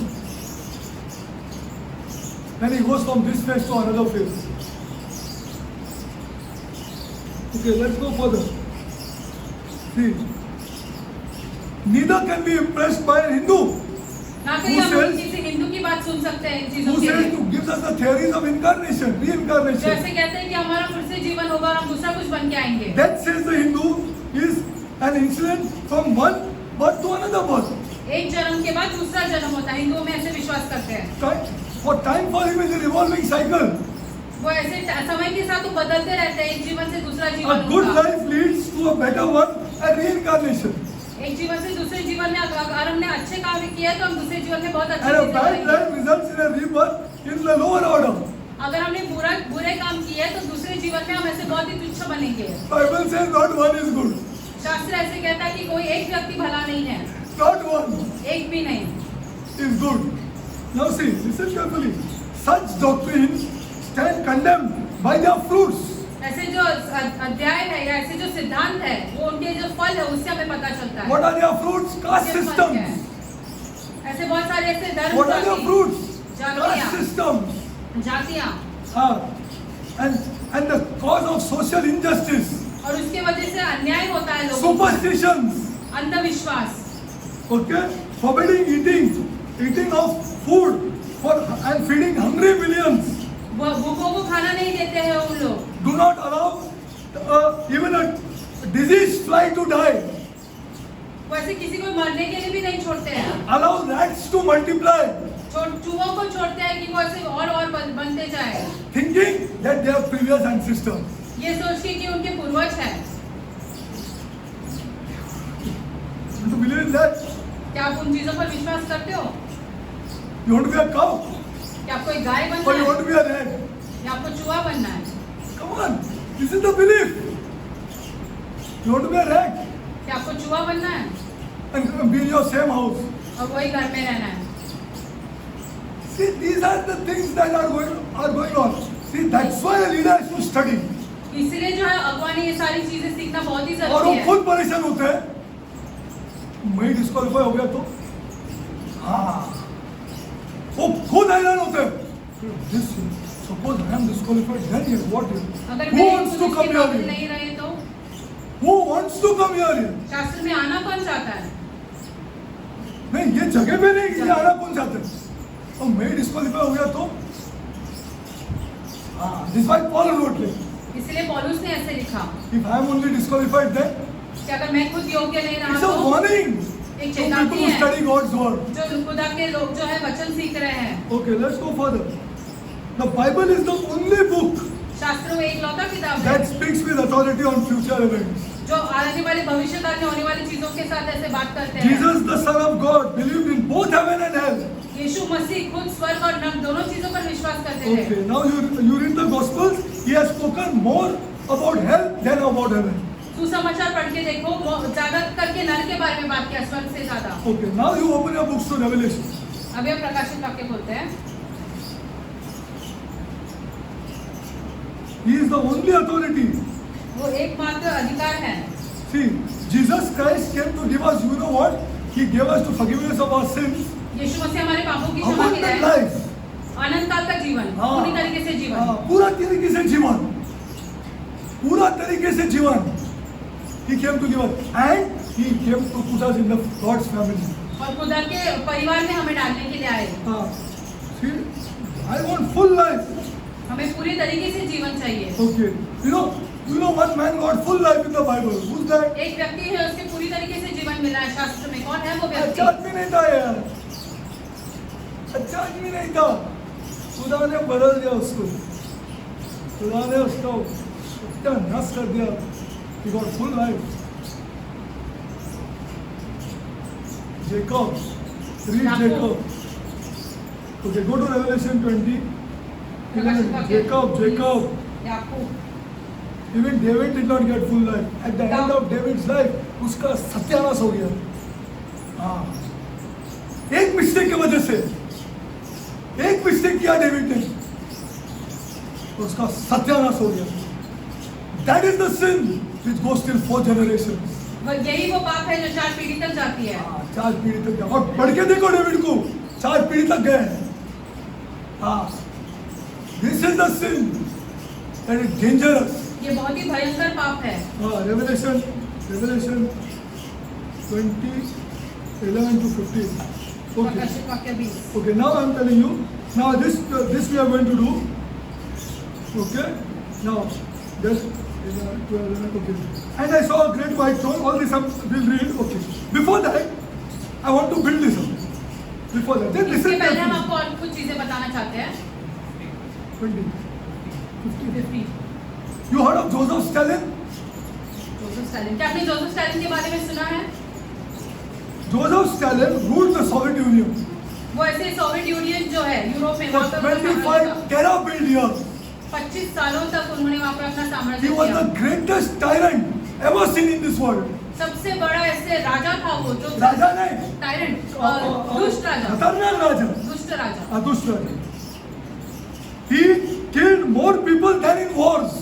Then he goes from this phase to another phase. Okay, let's go further. See, neither can be impressed by a Hindu ना कहीं हम किसी हिंदू की बात सुन सकते हैं इन चीजों who के says लिए. to gives us the theories of incarnation, जो reincarnation. ऐसे कहते हैं कि हमारा फिर से जीवन होगा और हम दूसरा कुछ बन के आएंगे. That says the Hindu is an incident from one birth to another birth. एक जन्म के बाद दूसरा जन्म होता है. हिंदुओं में ऐसे विश्वास करते हैं. Time for him is a revolving cycle. वो ऐसे समय के साथ वो बदलते रहते हैं. एक जीवन से दूसरा A जीवन good होगा. life leads to a better one, a reincarnation. एक जीवन से दूसरे जीवन में अगर हमने अच्छे कार्य किए तो हम दूसरे जीवन में बहुत अच्छे And a चीजें bad करेंगे. life results in a rebirth in the lower order. अगर हमने बुरे काम किए तो दूसरे जीवन में हम ऐसे बहुत ही तुच्छ बनेंगे. Bible says not one is good. शास्त्र ऐसे कहता है कि कोई एक व्यक्ति भला नहीं है. Not one एक भी नहीं. is good. Now see, listen carefully. Such doctrines stand condemned by their fruits. ऐसे जो अध्याय है या ऐसे जो सिद्धांत है वो उनके जो फल है उससे हमें पता चलता है. What are their fruits? Caste उनके फल क्या है? systems. ऐसे बहुत सारे ऐसे धर्म What are their fruits? जातियाँ. Caste systems. जातियाँ. And the cause of social injustice. और उसके वजह से अन्याय होता है लोगों को. Superstitions. अंधविश्वास. Okay? Forbidding eating of food and feeding hungry millions. भूखों को खाना नहीं देते हैं उन लोग. Do not allow even a diseased fly to die. वैसे किसी को मरने के लिए भी नहीं छोड़ते हैं. Allow rats to multiply. चूहों को छोड़ते हैं कि वो ऐसे और बनते जाए. Thinking that they are previous ancestors. ये सोच के कि उनके पूर्वज हैं। You want to believe in that? क्या आप उन चीजों पर विश्वास करते हो? You want to be a cow? क्या आपको एक गाय बनना Or you want है to be a rat? या आपको चूहा बनना है? Come on, this is the belief. You want to be a rat क्या आपको चूहा बनना है and be in your same house. और वही घर में रहना है? See, these are the things that are going on. See, that's why a leader has to study. इसलिए जो है अगुवानी ये सारी चीजें सीखना बहुत ही और जरूरी वो है। खुद परेशान होते हैं। मैं डिस्क्वालीफाई हो गया तो हाँ वो खुद हैरान होते हैं। This suppose I am disqualified, then here what here? अगर Who मैं wants to come काबिल here? नहीं रहे तो Who wants to come here? शास्त्र में आना कौन चाहता है? नहीं ये जगह पे नहीं ये आना कौन चाहते हैं? और मैं डिस्क्वालीफाई हो गया तो हाँ this why Paul wrote it. इसलिए पौलुस ने ऐसे लिखा If I am only disqualified, then कि अगर मैं खुद योग्य नहीं रहा it's a तो warning एक to चेतावनी people who है study God's word. जो खुदा के लोग जो है वचन सीख रहे हैं। Okay, let's go further. The Bible is the only book शास्त्रों में एक लौता किताब है that speaks with authority on future events. जो आने वाले भविष्यकाल में होने वाली चीजों के साथ ऐसे बात करते हैं। Jesus, the Son of God, believed in both heaven and hell. यीशु मसीह खुद स्वर्ग और नर्क दोनों चीजों पर विश्वास करते थे। Okay, now you read the Gospels. He has spoken more about hell than about heaven. सुसमाचार पढ़ के देखो वो ज्यादा करके नर्क के बारे में बात किया स्वर्ग से ज्यादा। Okay, now you open your books to Revelation. अभी हम प्रकाशित वाक्य खोलते हैं। He is the only authority. वो एकमात्र अधिकार है। See, Jesus Christ came to give us, you know what? He gave us the forgiveness of our sins, यीशु मसीह हमारे पापों की क्षमा की abundant है, life. अनंत काल का जीवन, हाँ। पूरी तरीके से जीवन। पूरा तरीके से जीवन, पूरा तरीके से जीवन। He came to give us, and he came to put us in the God's family. और खुदा के परिवार में हमें डालने के लिए आए। See, I want full life. हमें पूरी तरीके से जीवन चाहिए। Okay, you know one man got full life in the Bible. Who's that? एक व्यक्ति है उसके पूरी तरीके से जीवन मिला है शास्त्र में। कौन है वो अच्छा व्यक्ति? आदमी नहीं था यार, अच्छा आदमी नहीं था। खुदा ने बदल दिया उसको, खुदा ने उसको नष्ट कर दिया। He got full life. Jacob, read Jacob. Okay, go to Revelation 20. Jacob. Yakub. Even David did not get full life. At the end of David's life, उसका सत्यानाश हो गया। हाँ, एक मिस्टेक की वजह से, एक मिस्टेक किया डेविड ने, उसका सत्यानाश हो गया। That is the sin which goes till 4 generations. यही वो पाप है जो 4 पीढ़ी तक जाती है। 4 पीढ़ी तक गया। और पढ़ के देखो डेविड को, 4 पीढ़ी तक गए हैं। हाँ, this is the sin that is dangerous. ये बहुत ही भयंकर पाप है। Revelation 20, 11 to 15. Okay. प्रकाशित वाक्य 20। Okay, now I am telling you. Now this we are going to do. Okay. Now this 12, okay. And I saw a great white throne. All this we'll read. Okay. Before that, I want to build this up. Before that, then इसके listen पहले हम carefully. आपको और कुछ चीजें बताना चाहते हैं। 20, 15. 50। You heard of Joseph Stalin? Joseph Stalin. क्या आपने जोसेफ स्टालिन के बारे में सुना है? Joseph Stalin ruled the Soviet Union. वो ऐसे सोवियत यूनियन जो है यूरोप में For वहाँ पर 25 terabit years. 25 सालों तक उन्होंने वहाँ पर अपना साम्राज्य He was किया। the greatest tyrant ever seen in this world. सबसे बड़ा ऐसे राजा था वो जो राजा नहीं, टायरेंट, दुष्ट राजा, खतरनाक राजा, दुष्ट राजा। दुष्ट राजा. He killed more people than in wars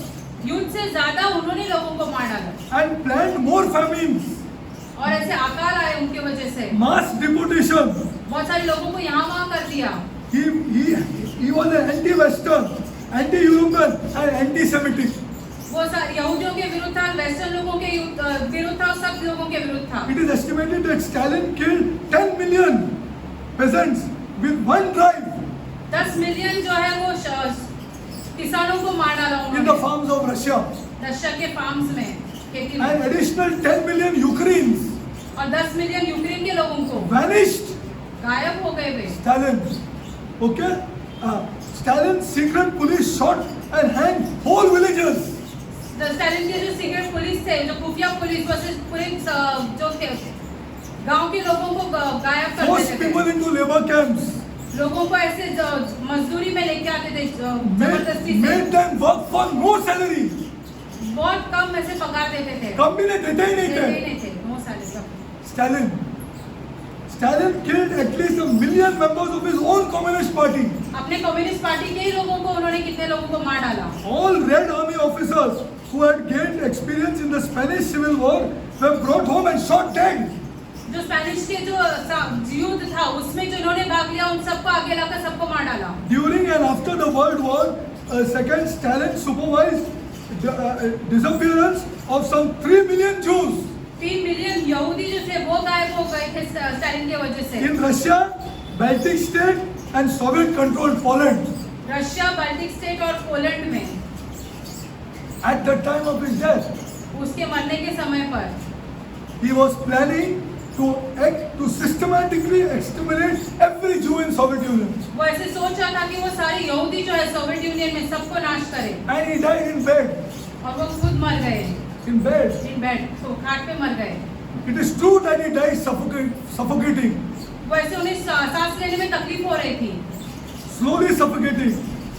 युद्ध से ज्यादा उन्होंने लोगों को मार डाला and planned more famines, और ऐसे अकाल आए उनके वजह से। mass deportation. बहुत सारे लोगों को यहाँ वहाँ कर दिया। He was an anti-Western, anti-European and anti-Semitic. वो यहूदियों के विरुद्ध था, वेस्टर्न लोगों के विरुद्ध था, सब लोगों के विरुद्ध था। It is estimated that Stalin killed 10 million peasants with one drive 10 million जो है वो किसानों को मार डाला in the उन्होंने farms of Russia रशिया के फार्म्स में, खेती में। and additional 10 million Ukrainians और 10 मिलियन यूक्रेन के लोगों को vanished. गायब हो गए वे। Stalin, okay? Stalin's secret police shot and hanged whole villages. Stalin के जो सीक्रेट पुलिस थे, जो खुफिया पुलिस, वो सिर्फ पूरे जो थे गांव के लोगों को गायब कर Forced देते people थे, into labor camps. लोगों को ऐसे मजदूरी में लेके आते थे जबरदस्ती से, Made them work for no salary. बहुत कम ऐसे पगार देते थे, कंपनी देते ही नहीं देते ही थे. नहीं थे, no salary. Stalin killed at least 1 million members of his own communist party. अपने कम्युनिस्ट पार्टी के ही लोगों को उन्होंने कितने लोगों को मार डाला। All Red Army officers who had gained experience in the Spanish Civil War were brought home and shot dead. जो स्पेनिश के जो युद्ध था उसमें जो इन्होंने भाग लिया उन सबको आगे लाकर सबको मार डाला। During and after the World War II, Stalin supervised the disappearance of some 3 million Jews 3 million यहूदी जो थे वो गायब हो गए थे स्टालिन की वजह से। in Russia, Baltic state and Soviet-controlled Poland. Russia, Baltic state और पोलैंड में At the time of his death, उसके मरने के समय पर he was planning to systematically exterminate every Jew in Soviet Union. वो ऐसे सोच रहा था कि वो सारे यहूदी जो है सोवियत यूनियन में सबको नाश करे, And he died in bed. और वो खुद मर गए In bed. इन बेड, तो खाट पे मर गए। It is true that he died suffocating, वो ऐसे उन्हें सांस लेने में तकलीफ हो रही थी, slowly suffocating.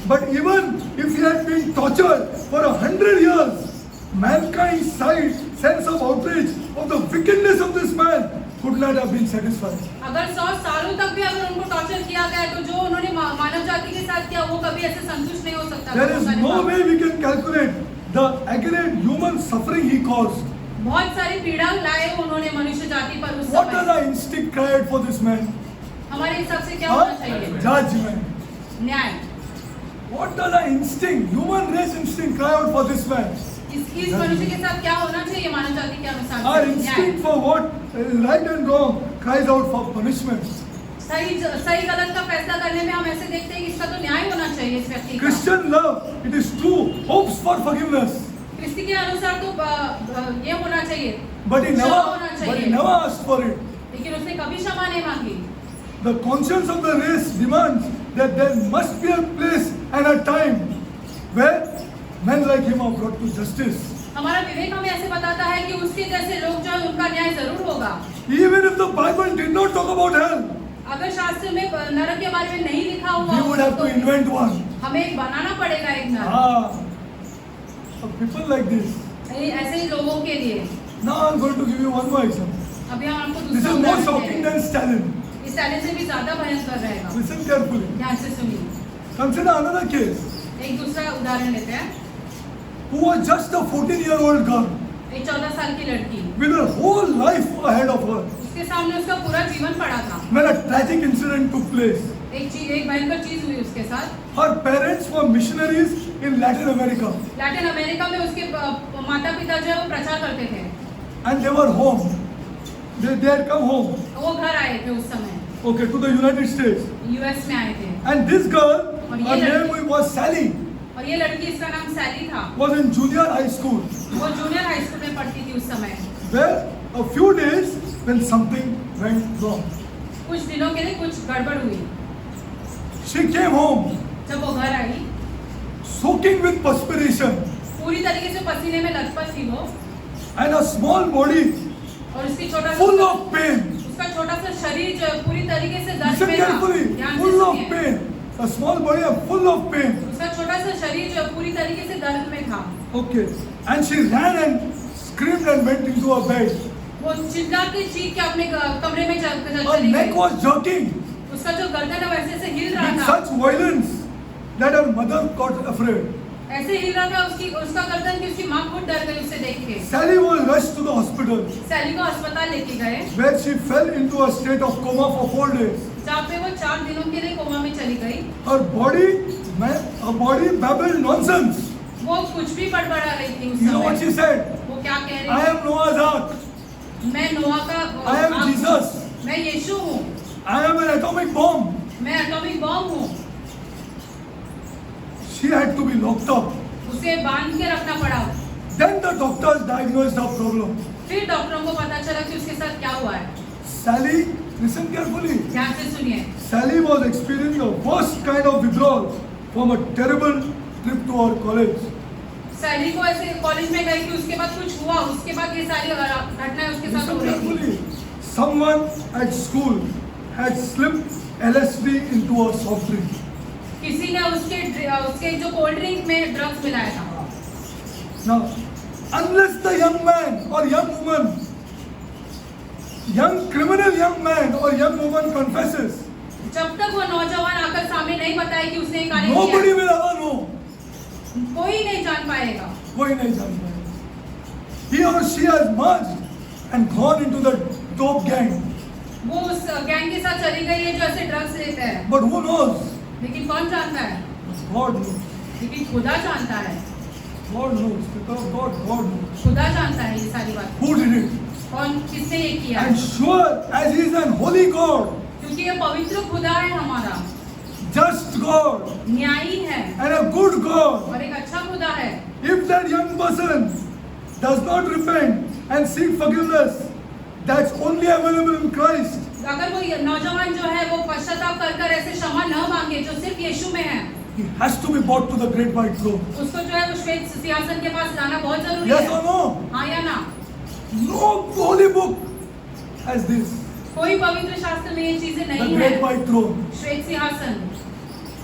But even if he had been tortured for 100 years, mankind's sense of outrage of the wickedness of this man could not have been satisfied. अगर 100 सालों तक भी अगर उनको टॉर्चर किया गया तो जो उन्होंने मानव जाति के साथ किया वो कभी ऐसे संतुष्ट नहीं हो सकता। There is no way we can calculate the aggregate human suffering he caused. बहुत सारी पीड़ा लाए उन्होंने मनुष्य जाति पर उस What does समय। the instinct cried for this man? हमारे हिसाब से क्या Huh? होना चाहिए? Judgment. न्याय। What does the instinct, human race instinct cry out for this man? इस मनुष्य के साथ क्या होना चाहिए मानव जाति के अनुसार? Our न्याय। instinct for what is right and wrong cries out for punishment. सही गलत का फैसला करने में हम ऐसे देखते हैं कि इसका तो न्याय होना चाहिए इस व्यक्ति का। Christian love, it is true, hopes for forgiveness. क्रिस्ती के अनुसार तो ये होना चाहिए, But he क्षमा होना चाहिए, never asked for it. लेकिन उसने कभी क्षमा नहीं मांगी। The conscience of the race demands that there must be a place and a time where men like him are brought to justice. हमारा विवेक हमें ऐसे बताता है कि उसके जैसे लोग जो है उनका न्याय जरूर होगा। Even if the Bible did not talk about hell, अगर शास्त्र में नरक के बारे में नहीं लिखा हुआ we would have to invent one. हमें एक बनाना पड़ेगा एक नरक। For people like this. ऐसे ही लोगों के लिए। Now I'm going to give you one more example. अभी हम आपको This दूसरा is more उदाहरण shocking देंगे। than Stalin. इस स्टालिन से भी ज्यादा भयंकर रहेगा। Listen carefully. ध्यान से सुनिए। Consider another case एक दूसरा उदाहरण लेते हैं। who was just a 14-year-old girl एक 14 साल की लड़की, with her whole life ahead of her उसके सामने उसका पूरा जीवन पड़ा था। when a tragic incident took place. एक भयंकर चीज हुई उसके साथ। Her parents were missionaries in Latin America Latin America में उसके माता पिता जो है वो प्रचार करते थे। and they were home. They had come home, वो घर आए थे उस समय, okay, to the United States. US में आए थे। And this girl, और her ये name was Sally, और ये लड़की, इसका नाम सैली था, was in junior high school, वो जूनियर हाई स्कूल में पढ़ती थी उस समय। where a few days when something went wrong. कुछ दिनों के लिए कुछ गड़बड़ हुई। She came home जब वो घर आई, soaking with perspiration पूरी तरीके से पसीने में लथपथ थी वो, and a small body और उसकी छोटा full of pain. उसका छोटा सा शरीर जो है पूरी तरीके से दर्द Listen में था। carefully, ध्यान से full of सुनिए। pain. A small body full of pain. उसका छोटा सा शरीर जो है पूरी तरीके से दर्द में था। Okay. And she ran and screamed and went into her bed. वो चिल्ला के चीख के अपने कमरे में Her चली neck गई। was jerking उसका जो गर्दन है वैसे से हिल रहा with था, such violence that her mother got afraid. ऐसे हिल रहा था उसका गर्दन कि उसकी माँ खुद डर गई उसे देख के। Sally was rushed to the hospital सैली को अस्पताल लेके गए, where she fell into a state of coma for 4 days. जहाँ पे वो 4 दिनों के लिए कोमा में चली गई। Her body babbled nonsense. वो कुछ भी बड़बड़ा रही थी उस You know what समय। she said? वो क्या कह I रही am Noah's Ark. थी? मैं नोआ का I am आप- Jesus. मैं यीशु हूँ, I am an atomic bomb. मैं एटॉमिक बॉम्ब हूँ। She had to be locked up. उसे बांध के रखना पड़ा। Then the doctors diagnosed her problem. फिर डॉक्टरों को पता चला कि उसके साथ क्या हुआ है। Sally, listen carefully. ध्यान से सुनिए। Sally was experiencing a worst kind of withdrawal from a terrible trip to our college. सैली को ऐसे कॉलेज में गई कि उसके बाद कुछ हुआ, उसके बाद ये सारी घटनाएं उसके साथ हो Listen रही थी। carefully. Someone at school had slipped LSD into a soft drink. किसी ने उसके जो कोल्ड ड्रिंक में ड्रग्स मिलाया था। Now, unless the young man or young woman, young criminal young man or young woman confesses, जब तक वो नौजवान आकर सामने नहीं बताए कि उसने ये कार्य किया, nobody will ever know. कोई नहीं जान पाएगा। कोई नहीं जान पाएगा. He or she has merged and gone into the dope gang. वो उस गैंग के साथ चली गई है जो ऐसे ड्रग्स लेते हैं। But who knows? लेकिन कौन जानता है? God knows. लेकिन खुदा जानता है। God knows. Because God knows. खुदा जानता है ये सारी बात। Who did it? कौन किसने ये किया? And sure as He is an holy God, क्योंकि ये पवित्र खुदा है हमारा, just God, न्यायी है and a good God. और एक अच्छा खुदा है। If that young person does not repent and seek forgiveness, that's only available in Christ. अगर वो नौजवान जो है वो पश्चाताप कर ऐसे क्षमा न मांगे जो सिर्फ यीशु में है, He has to be brought to the great white throne. उसको जो है वो श्वेत सिंहासन के पास लाना बहुत जरूरी Yes है। or no? हाँ या ना? No holy book has this. कोई पवित्र शास्त्र में ये चीजें The नहीं great है। white throne. श्वेत सिंहासन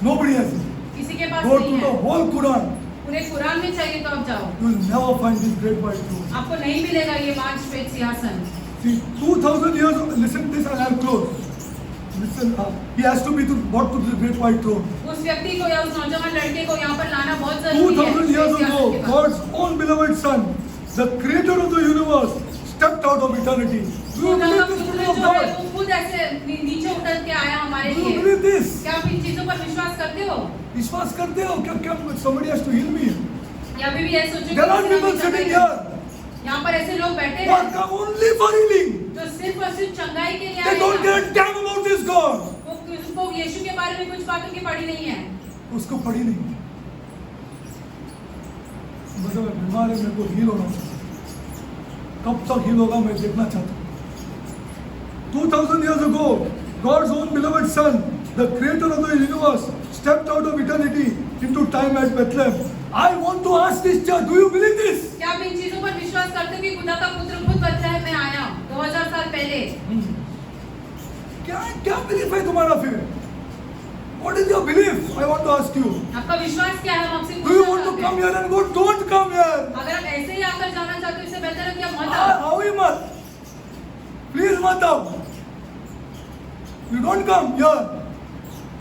Nobody has it. किसी के पास Go नहीं to the है। whole Quran. पूरे कुरान में चाहिए तो आप जाओ, You will never find this great white throne. आपको नहीं मिलेगा ये मान श्वेत सिंहासन। See, 2000 years ago, listen to this and I'll close. Listen, he has to be brought to the great white throne. उस व्यक्ति को या उस नौजवान लड़के को यहाँ पर लाना बहुत जरूरी है। 2000 years श्वेत सिंहासन ago, के पास। God's own beloved Son, the creator of the universe, stepped out of eternity. Do you खुदा का believe this पुत्र word of जो है God? वो खुद ऐसे नीचे उतर के आया हमारे Do you लिए। believe this? क्या आप इन चीजों पर विश्वास करते हो? विश्वास करते हो क्या somebody has to heal me? या अभी भी ऐसे सोचो There are कि people किसी ने sitting चंगाई- here यहाँ पर ऐसे लोग बैठे who are हैं come only for healing. जो सिर्फ और सिर्फ चंगाई के लिए They आए don't हैं। care a damn about this God. उनको यीशु के बारे में कुछ बातों की पड़ी नहीं है। उसको पड़ी नहीं. मतलब मैं बीमार है, मेरे को हील होना चाहिए. कब तक हील होगा मैं देखना चाहता हूँ. 2000 years ago, God's own beloved Son, the creator of the universe, stepped out of eternity into time at Bethlehem. I want to ask this church, do you believe this? क्या आप इन चीजों पर विश्वास करते हो कि खुदा का पुत्र खुद बथलेहम में आया 2000 साल पहले? क्या बिलीफ है तुम्हारा फिर? What is your belief? I want to ask you. आपका विश्वास क्या है? हम आपसे Do you पूछना want to चाहते come हैं। here and go? Don't come here. अगर आप ऐसे ही आकर जाना चाहते हो इससे बेहतर है कि आप मत आओ। आओ ही मत. Please मत आओ. You don't come here.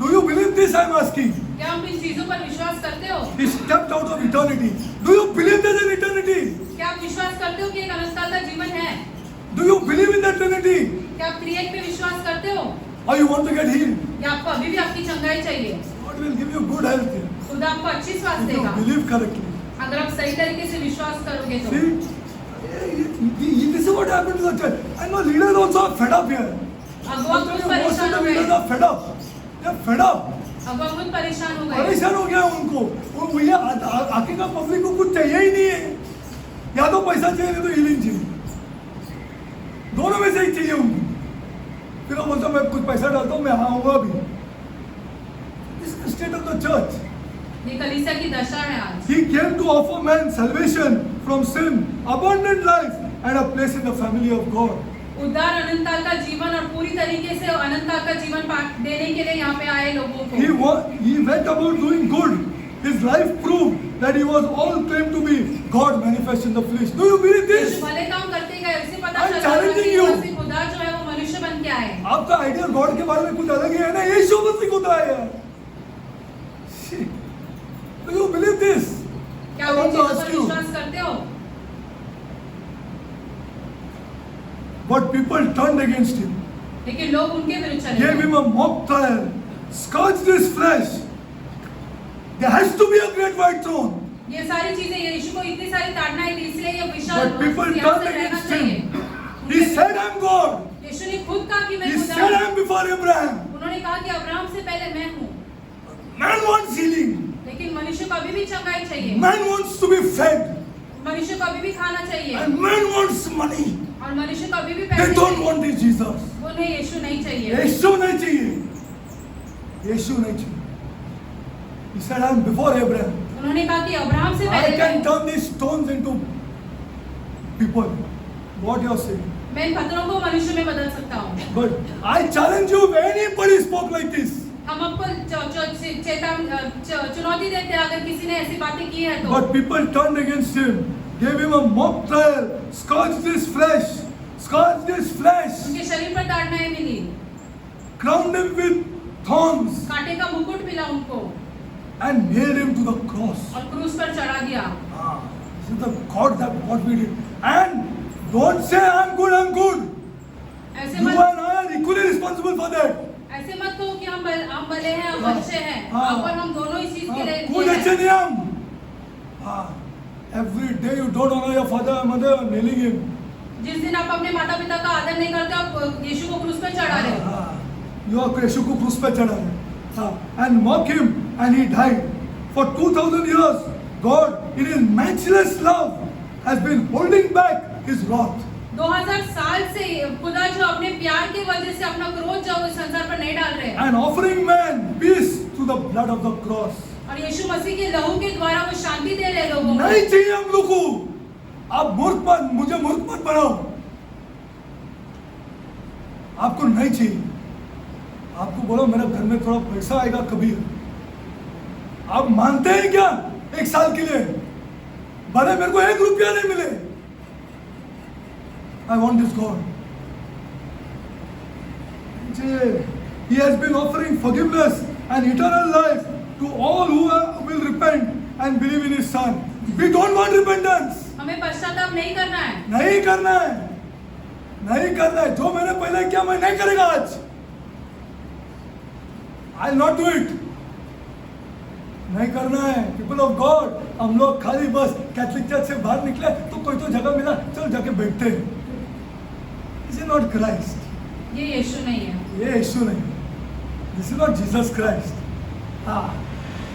Do you believe this? I am asking. क्या आप इन चीजों पर विश्वास करते हो? He stepped out of eternity. Do you believe there's an eternity? क्या आप विश्वास करते हो कि एक अनंतकाल का जीवन है? Do you believe in that Trinity? क्या आप त्रिएक पे विश्वास करते हो? Or you want to get healed? या आपको अभी भी आपकी चंगाई चाहिए? God will give you good health here. खुदा आपको अच्छी स्वास्थ्य If you देगा believe correctly. अगर आप सही तरीके से विश्वास करोगे तो। See, this is what happened to the church. I know leaders also are fed up here. अगुआ खुद Most of परेशान the हो leaders गए। are fed up. They are fed up. अगुआ खुद परेशान हो गए। परेशान हो गया उनको. वो भैया आगे का पब्लिक को कुछ चाहिए ही नहीं है. या तो पैसा चाहिए नहीं तो हीलिंग चाहिए. दोनों में से ही चाहिए उनको. फिर वो बोलता मैं कुछ पैसा डालता हूँ मैं आऊंगा भी. This is the state of the church. ये कलीसिया की दशा है आज। He came to offer man salvation from sin, abundant life, and a place in the family of God. उद्धार अनंतकाल का जीवन और पूरी तरीके से अनंतकाल का जीवन देने के लिए यहाँ पे आए लोगों को। He went about doing good. His life proved that he was all claimed to be God manifest in the flesh. Do you believe this? यीशु भले काम करते गए उससे पता I'm चला challenging कि you. मसीह खुदा जो है वो मनुष्य बन के आए। आपका आइडिया गॉड के बारे में कुछ अलग ही है ना. यीशु मसीह खुदा है यार. Do you believe this? क्या I आप इन want to चीजों ask पर you. विश्वास करते हो? But people turned against him, लेकिन लोग उनके विरुद्ध चले gave गए। him a mock trial, scourged his flesh. There has to be a great white throne. ये सारी चीजें यीशु को इतनी सारी ताड़नाएं थी इसलिए ये विशाल But people सिंहासन turned रहना against चाहिए। him. He said, I'm God. यीशु ने खुद कहा कि मैं He खुदा said, हूँ। I'm before Abraham. उन्होंने कहा कि अब्राहम से पहले मैं हूँ। Man wants healing. लेकिन मनुष्य को अभी भी चंगाई चाहिए। Man wants to be fed. मनुष्य को अभी भी खाना चाहिए And man wants money. और मनुष्य को अभी भी They पैसे don't चाहिए। want this Jesus. उन्हें यीशु नहीं चाहिए। यीशु नहीं चाहिए. यीशु नहीं चाहिए. He said, I'm before Abraham. उन्होंने कहा कि अब्राहम से I पहले can मैं turn these stones into people. What you are saying? मैं इन पत्थरों को मनुष्य में बदल सकता हूँ। But I challenge you, if anybody spoke like this, हम आपको चुनौती देते हैं अगर किसी ने ऐसी बातें की है तो। but people turned against him, gave him a mock trial, scourged his flesh, उनके शरीर पर ताड़नाएं मिली, crowned him with thorns, कांटे का मुकुट मिला उनको and nailed him to the cross. और क्रूस पर चढ़ा दिया। This is the God that what we did. And don't say I'm good. ऐसे You मत and I are equally responsible for that. ऐसे मत कहो कि हम भले हैं, हम हाँ, अच्छे हैं, हाँ, और हम दोनों इस चीज के लिए Good हैं। अच्छे नहीं हम. Every day you don't honor your father and mother, nailing him. जिस दिन आप अपने माता पिता का आदर नहीं करते, आप यीशु को क्रूस पर चढ़ा रहे हो। You are यीशु को क्रूस पे चढ़ा रहे. And mock him, and he died. For 2000 years, God, in His matchless love, has been holding back His wrath. 2000 साल से खुदा जो अपने प्यार की वजह से अपना क्रोध जो इस संसार पर नहीं डाल रहे हैं, And offering man peace through the blood of the cross. और यीशु मसीह के लहू के द्वारा वो शांति दे रहे हैं लोगों को। नहीं चाहिए हम लोग को. आप मुझे मूर्ख मत बनाओ. आपको नहीं चाहिए. आपको बोलो मेरे घर में थोड़ा पैसा आएगा कभी. आप मानते हैं क्या 1 साल के लिए? भले मेरे को 1 रुपया नहीं मिले. I want this God. He has been offering forgiveness and eternal life to all who will repent and believe in His Son. We don't want repentance. हमें पश्चाताप नहीं करना है। नहीं करना है. नहीं करना है. जो मैंने पहले किया मैं नहीं करेगा आज. I'll not do it. नहीं करना है. People of God, हम लोग खाली बस कैथलिक चर्च से बाहर निकले तो कोई तो जगह मिला, चल जाके बैठते हैं. This is not Christ. ये यीशु नहीं है। ये यीशु नहीं. This is not Jesus Christ.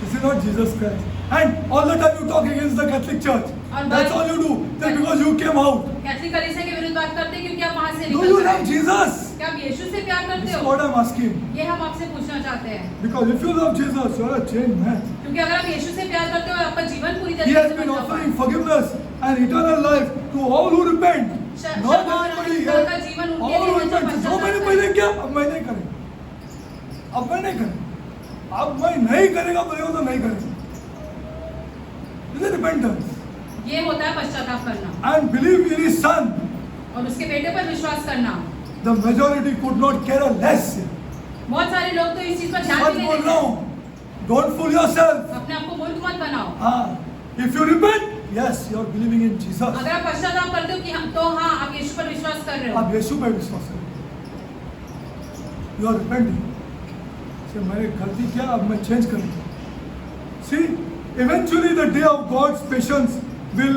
This is not Jesus Christ. And all the time you talk against the Catholic Church. That's all you do. Just because you came out. Catholic कलीसिया के विरुद्ध बात करते हैं क्योंकि आप वहां से Do निकल you गए। love Jesus? क्या आप यीशु से प्यार करते This is हो? what I'm asking. ये हम आपसे पूछना चाहते हैं। Because if you love Jesus, you are a changed man. क्योंकि अगर आप यीशु से प्यार करते हो, आपका जीवन पूरी He तरीके has से been बदल जाता offering है। forgiveness and eternal life to all who repent. Not क्षमा और anybody अनंत काल का here. जीवन All उनके who लिए है जो repent. जो मैंने पश्चाताप पहले करें। किया अब मैं नहीं करेगा. अब मैं नहीं करेगा. अब मैं नहीं करेगा बोलेगा तो नहीं करेगा. This is repentance. ये होता है पश्चाताप करना And believe in His Son. और उसके बेटे पर विश्वास करना। The majority could not care less. बहुत सारे लोग तो इस चीज पर ध्यान मत भी नहीं बोल देते रहा हैं। हूँ. Don't fool yourself. अपने आप को मूर्ख मत बनाओ। If you repent, yes, you are believing in Jesus. अगर आप पश्चाताप करते हो कि तो हाँ, आप यीशु पर विश्वास कर रहे हो। आप यीशु पे विश्वास करें. You are repenting. से मैंने गलती किया अब मैं चेंज करूँगा. See, eventually the day of God's patience will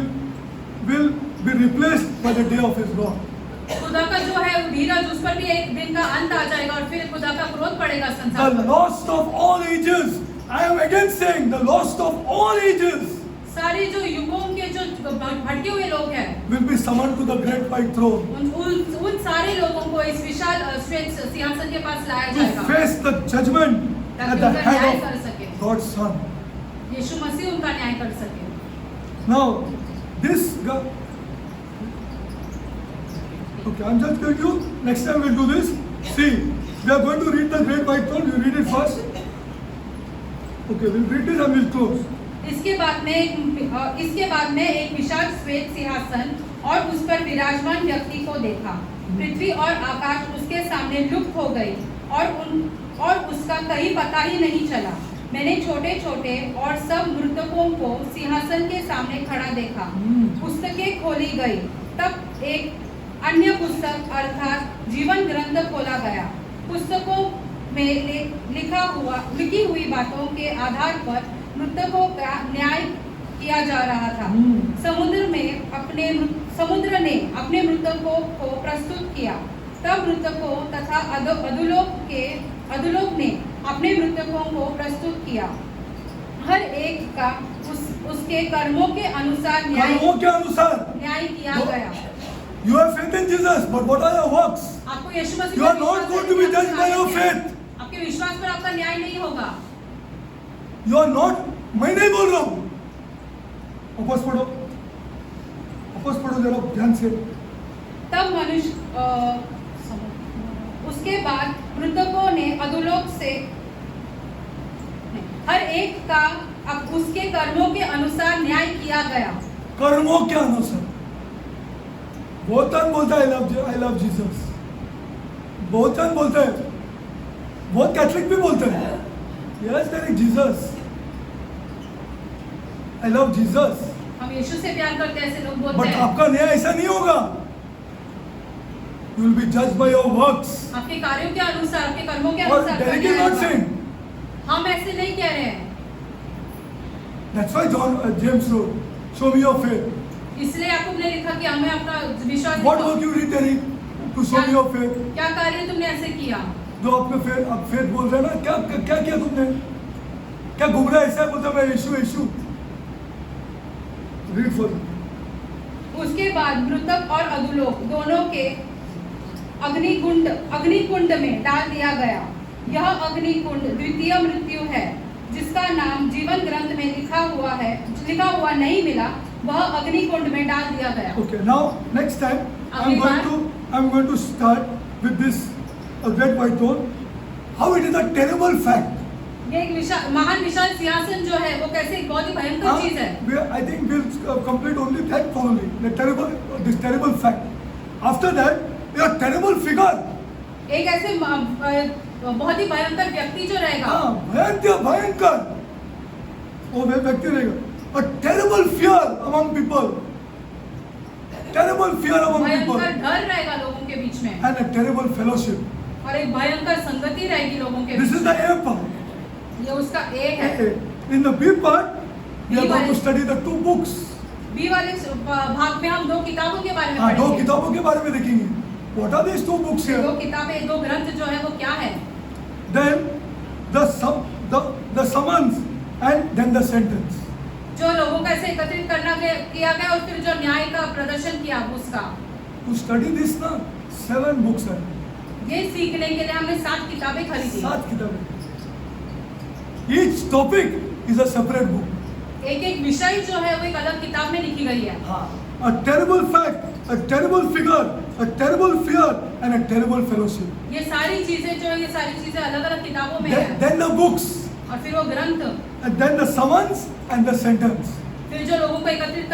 be replaced by the day of His wrath. खुदा का जो है धीरज, उस पर भी एक दिन का अंत आ जाएगा और फिर खुदा का क्रोध पड़ेगा संसार The पर। lost of all ages. I am again saying the lost of all ages सारे जो युगों के जो भटके हुए लोग हैं, will be summoned to the great white throne उन सारे लोगों को इस विशाल श्वेत सिंहासन के पास लाया to जाएगा face the judgment at ताकि the उनका न्याय hand कर of सके। God's Son. यीशु मसीह उनका न्याय कर सके। Now, this guy. Okay, I'm just telling you. Next time we'll do this. See, we are going to read the great white throne. You read it first. Okay, we'll read this and we'll close. इसके बाद में एक विशाल श्वेत सिंहासन और उस पर विराजमान व्यक्ति को देखा। पृथ्वी और आकाश उसके सामने लुप्त हो गई और उसका कहीं पता ही नहीं चला। मैंने छोटे छोटे और सब मृतकों को सिंहासन के सामने खड़ा देखा। पुस्तकें खोली गई। तब एक अन्य पुस्तक अर्थात जीवन ग्रंथ खोला गया। पुस्तकों में लिखी हुई बातों के आधार पर मृतकों का न्याय किया जा रहा था। समुद्र ने अपने मृतकों को प्रस्तुत किया। तब मृतकों तथा अधोलोक ने अपने मृतकों को प्रस्तुत किया। हर एक का उसके कर्मों के अनुसार न्याय किया गया। You have faith in Jesus, but what are your works? आपको यीशु मसीह You are not going to be judged by your faith. आपके विश्वास पर आपका न्याय नहीं होगा। You are not. मैं नहीं बोल रहा हूँ. वापस पढ़ो जरा ध्यान से। तब मनुष्य उसके बाद मृतकों ने अधोलोक से हर एक का अब उसके कर्मों के अनुसार न्याय किया गया। कर्मों के अनुसार। बहुत जन बोलता है आई लव जीसस, बहुत जन बोलते हैं, बहुत कैथलिक भी बोलते हैं yes there is Jesus, I love Jesus, हम यीशु से प्यार करते हैं, ऐसे लोग बोलते बट हैं। आपका न्याय ऐसा नहीं होगा। You will be judged by your works. आपके कार्यों के अनुसार, आपके कर्मों के और अनुसार डेरिक इज नॉट सेइंग, हम ऐसे नहीं कह रहे हैं। That's why James road, show me your faith. इसलिए याकूब ने लिखा कि हमें अपना विश्वास व्हाट दिखाओ। वर्क यू डिड डेरिक to show me your faith? क्या कार्य तुमने ऐसे किया? जो आपने फेथ, आप फेथ बोल रहे हैं ना, क्या किया तुमने? क्या गुमराह ऐसा बोलता मैं यीशु? Read for. उसके बाद मृतक और अधोलोक दोनों के अग्निकुंड में डाल दिया गया। यह अग्निकुंड द्वितीय मृत्यु है, जिसका नाम जीवन ग्रंथ में लिखा हुआ नहीं मिला, वह अग्निकुंड में डाल दिया गया। Okay, now next time I'm going to start with this red white throne. How it is a terrible fact. ये एक महान विशाल सिंहासन जो है वो कैसे एक बहुत ही भयंकर चीज है। I think we'll complete only that only. This terrible fact. After that, a terrible figure. एक ऐसे बहुत ही भयंकर व्यक्ति जो रहेगा। भयंकर वो व्यक्ति रहेगा। A terrible fear among people. Terrible fear among people. भयंकर डर रहेगा लोगों के बीच में। And a terrible fellowship. और एक भयंकर संगति रहेगी लोगों के बीच This में। is the A part. ये उसका ए है। In the B part, we are going to study the 2 books. B वाले भाग में हम 2 किताबों के बारे में हाँ, 2 पढ़ेंगे। किताबों के बारे में देखेंगे। What are these 2 books here? 2 किताबें, 2 ग्रंथ जो है वो क्या है? Then the summons and then the sentence. जो लोगों का ऐसे एकत्रित किया गया और फिर जो न्याय का प्रदर्शन किया उसका। To study this ना 7 books हैं। ये सीखने के लिए हमने 7 किताबें खरीदी। 7 किताबें। Each topic is a separate book. एक विषय जो है वो एक अलग किताब में लिखी गई है। हाँ। A terrible fact, a terrible figure, a terrible fear and a terrible fellowship. ये सारी चीजें अलग-अलग किताबों में है। Then the books. और फिर वो ग्रंथ। And then the summons and the sentence. फिर जो लोगों को एकत्रित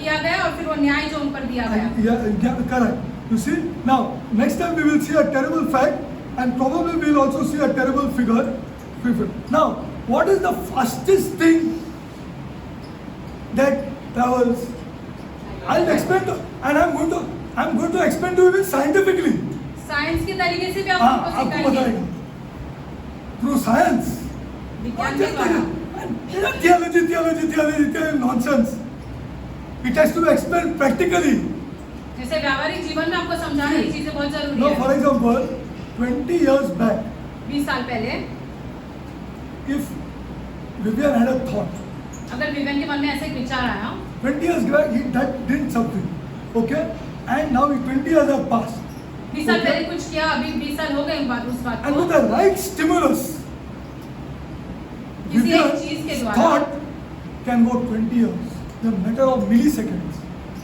किया गया और फिर वो न्याय जो उन पर दिया गया। Yeah, correct. You see, now next time we will see a terrible fact and probably we will also see a terrible figure. Now, what is the fastest thing that travels? I'll explain to, and I'm going to explain to you even scientifically. Science के तरीके से भी आपको आपको बताएगा through science. विज्ञान के द्वारा। Theology, nonsense. It has to be explained practically. जैसे व्यावहारिक जीवन में आपको समझाने की चीजें बहुत जरूरी Now, है। for example, 20 years back, 20 साल पहले if Vivian had a thought, अगर विवेन के मन में ऐसे एक विचार आया, 20 years back, that did something, okay? And now 20 years have passed. 20 साल पहले कुछ किया, अभी 20 साल हो गए उस बात And को। with the right stimulus, किसी एक चीज के Vivian's द्वारा, thought can go 20 years, in a matter of milliseconds.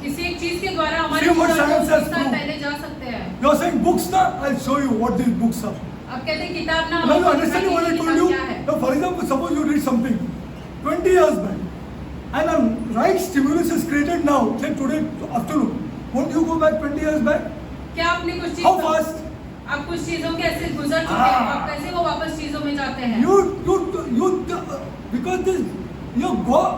किसी एक चीज के द्वारा हमारे See what विचार science 20 has साल proved. पहले जा सकते हैं। You are saying books now? I'll show you what these books are. अब कहते हैं किताब ना Now you हमको understand दिखाई what I कि told किताब you? क्या है। Now, for example, suppose you read something 20 years back, and a right stimulus is created now, say today afternoon. Won't you go back 20 years back? क्या आपने कुछ चीज How fast? आप कुछ चीजों के ऐसे गुजर चुके हैं, आप कैसे वो वापस चीजों में जाते हैं? Because this, your God,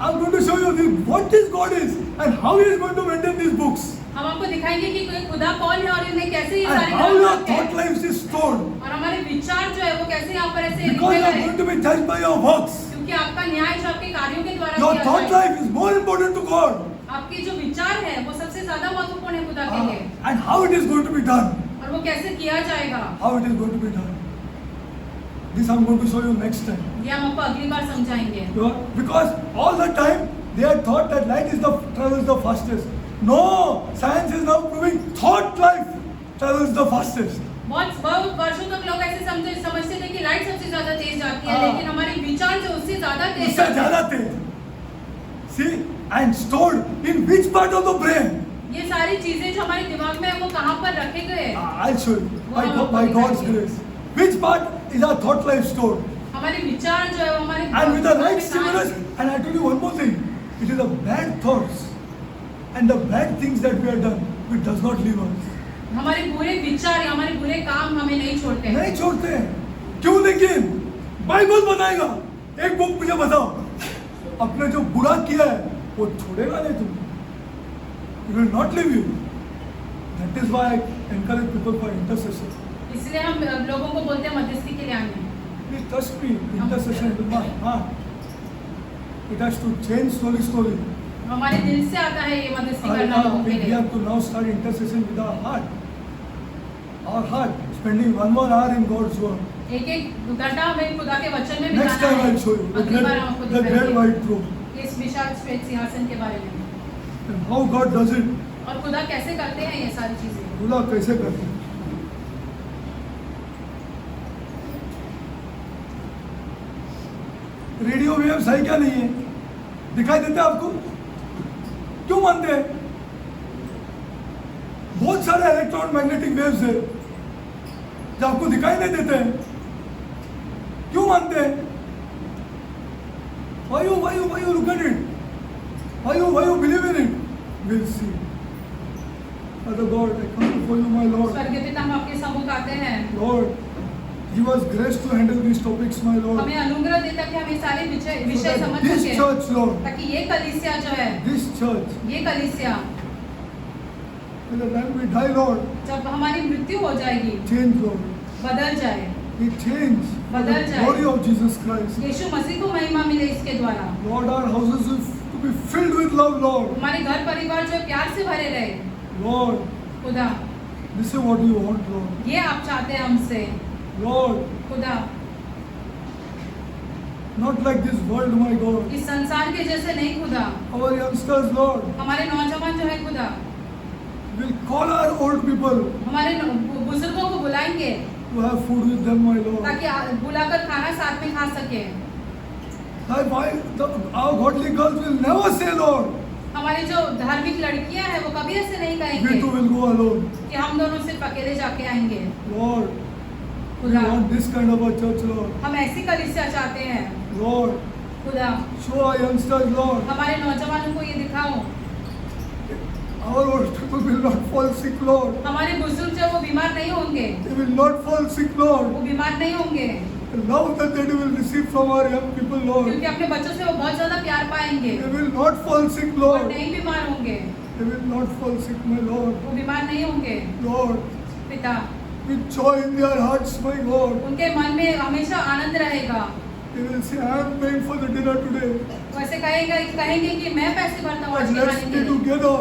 I'm going to show you this, what this God is and how He is going to maintain these books. हम आपको दिखाएंगे कि कोई खुदा कौन है और इन्हें कैसे ये And सारी how your बातें thought life is stored. और हमारे विचार जो है वो कैसे यहाँ पर ऐसे Because लिखे you are गए going to be judged by your works. क्योंकि आपका न्याय जो आपके कार्यों के द्वारा Your किया thought जाएगा। life is more important to God. आपके जो विचार है वो सबसे ज्यादा महत्वपूर्ण है खुदा के लिए। And how it is going to be done. और वो कैसे किया जाएगा, How it is going to be done. This I'm going to show you next time. ये हम आपको अगली बार समझाएंगे। Because all the time they had thought that light is travels the fastest. No, science is now proving thought life travels the fastest. बहुत वर्षों तक लोग ऐसे समझते थे कि लाइट सबसे ज्यादा तेज जाती है, लेकिन हमारे विचार जो उससे ज्यादा तेज उससे ज्यादा तेज. See, and stored in which part of the brain? ये सारी चीजें जो हमारे दिमाग में है वो कहाँ पर रखे गए हैं? I'll show you. By God's grace. Which part is our thought life stored? हमारे विचार जो है वो हमारे And with the दिमाग right में कहाँ stimulus, है? and I tell you one more thing, it is the bad thoughts and the bad things that we have done which does not leave us. हमारे बुरे विचार या हमारे बुरे काम हमें नहीं छोड़ते हैं। नहीं छोड़ते हैं, क्यों? लेकिन बाइबल बताएगा। एक बुक मुझे बताओ, अपने जो बुरा किया है वो छोड़ेगा नहीं तुम, it will not leave you. That is why I encourage people for intercession. इसलिए हम लोगों को बोलते हैं मध्यस्थी के लिए आने। Please trust me, intercession with my heart. It has to change slowly. हमारे दिल से आता है ये मध्यस्थी करना लोगों के We लिए। have to now start intercession with our heart. Our heart, spending 1 more hour in God's word. एक घंटा हमें खुदा के वचन में Next बिताना time है। I'll show you अगली बार हम आपको the great दिखाएंगे white throne इस विशाल श्वेत सिंहासन के बारे में and how God does it. और खुदा कैसे करते हैं ये सारी चीजें। खुदा कैसे करते हैं? रेडियो वेव्स है क्या नहीं है? दिखाई देते हैं आपको? क्यों मानते हैं? बहुत सारे इलेक्ट्रॉन मैग्नेटिक वेव्स है जो आपको दिखाई नहीं देते हैं। क्यों मानते हैं? Why you look at it? Why you believe in it? We'll see. Father God, I come before you, my Lord. स्वर्गीय पिता, हम आपके सम्मुख आते हैं। Lord, give us grace to handle these topics, my Lord. हमें अनुग्रह देता कि हम ये सारे So विषय that समझ this सकें, church, Lord, ताकि ये कलीसिया जो है, this church, ये कलीसिया by the time we die, Lord, जब हमारी मृत्यु हो जाएगी, change, Lord. बदल जाए, We change for the बदल जाए। glory of Jesus Christ. यीशु मसीह को महिमा मिले इसके द्वारा। Lord, our houses is to be filled with love, Lord. हमारे घर परिवार जो है प्यार से भरे रहे। Lord, खुदा, this is what you want, Lord. ये आप चाहते हैं हमसे। Lord, खुदा, not like this world, my God. इस संसार के जैसे नहीं खुदा। Our youngsters, Lord, हमारे नौजवान जो है खुदा, will call our old people हमारे बुजुर्गों को बुलाएंगे to have food with them, my Lord. ताकि बुलाकर खाना साथ में खा सके। Our godly girls will never say, Lord, हमारी जो धार्मिक लड़कियां हैं वो कभी ऐसे नहीं we कहेंगे too will go alone. कि हम दोनों सिर्फ अकेले जाके आएंगे। Lord, we खुदा, want this kind of a church, Lord. हम ऐसी कलीसिया चाहते हैं। Lord, खुदा, show our youngsters, Lord. हमारे नौजवानों को ये दिखाओ। Our old people will not fall sick, Lord. हमारे बुजुर्ग जो वो बीमार नहीं होंगे, They will not fall sick, Lord. वो बीमार नहीं होंगे, The love that they will receive from our young people, Lord. क्योंकि अपने बच्चों से वो बहुत ज्यादा प्यार पाएंगे। They will not fall sick, वो Lord. नहीं बीमार होंगे, They will not fall sick, my Lord. वो बीमार नहीं होंगे। Lord, पिता, with joy in their hearts, my God. उनके मन में हमेशा आनंद रहेगा। They will say, I am paying for the dinner today. वैसे कहेंगे कि मैं पैसे भरता हूँ आज But के let's खाने be के लिए। together.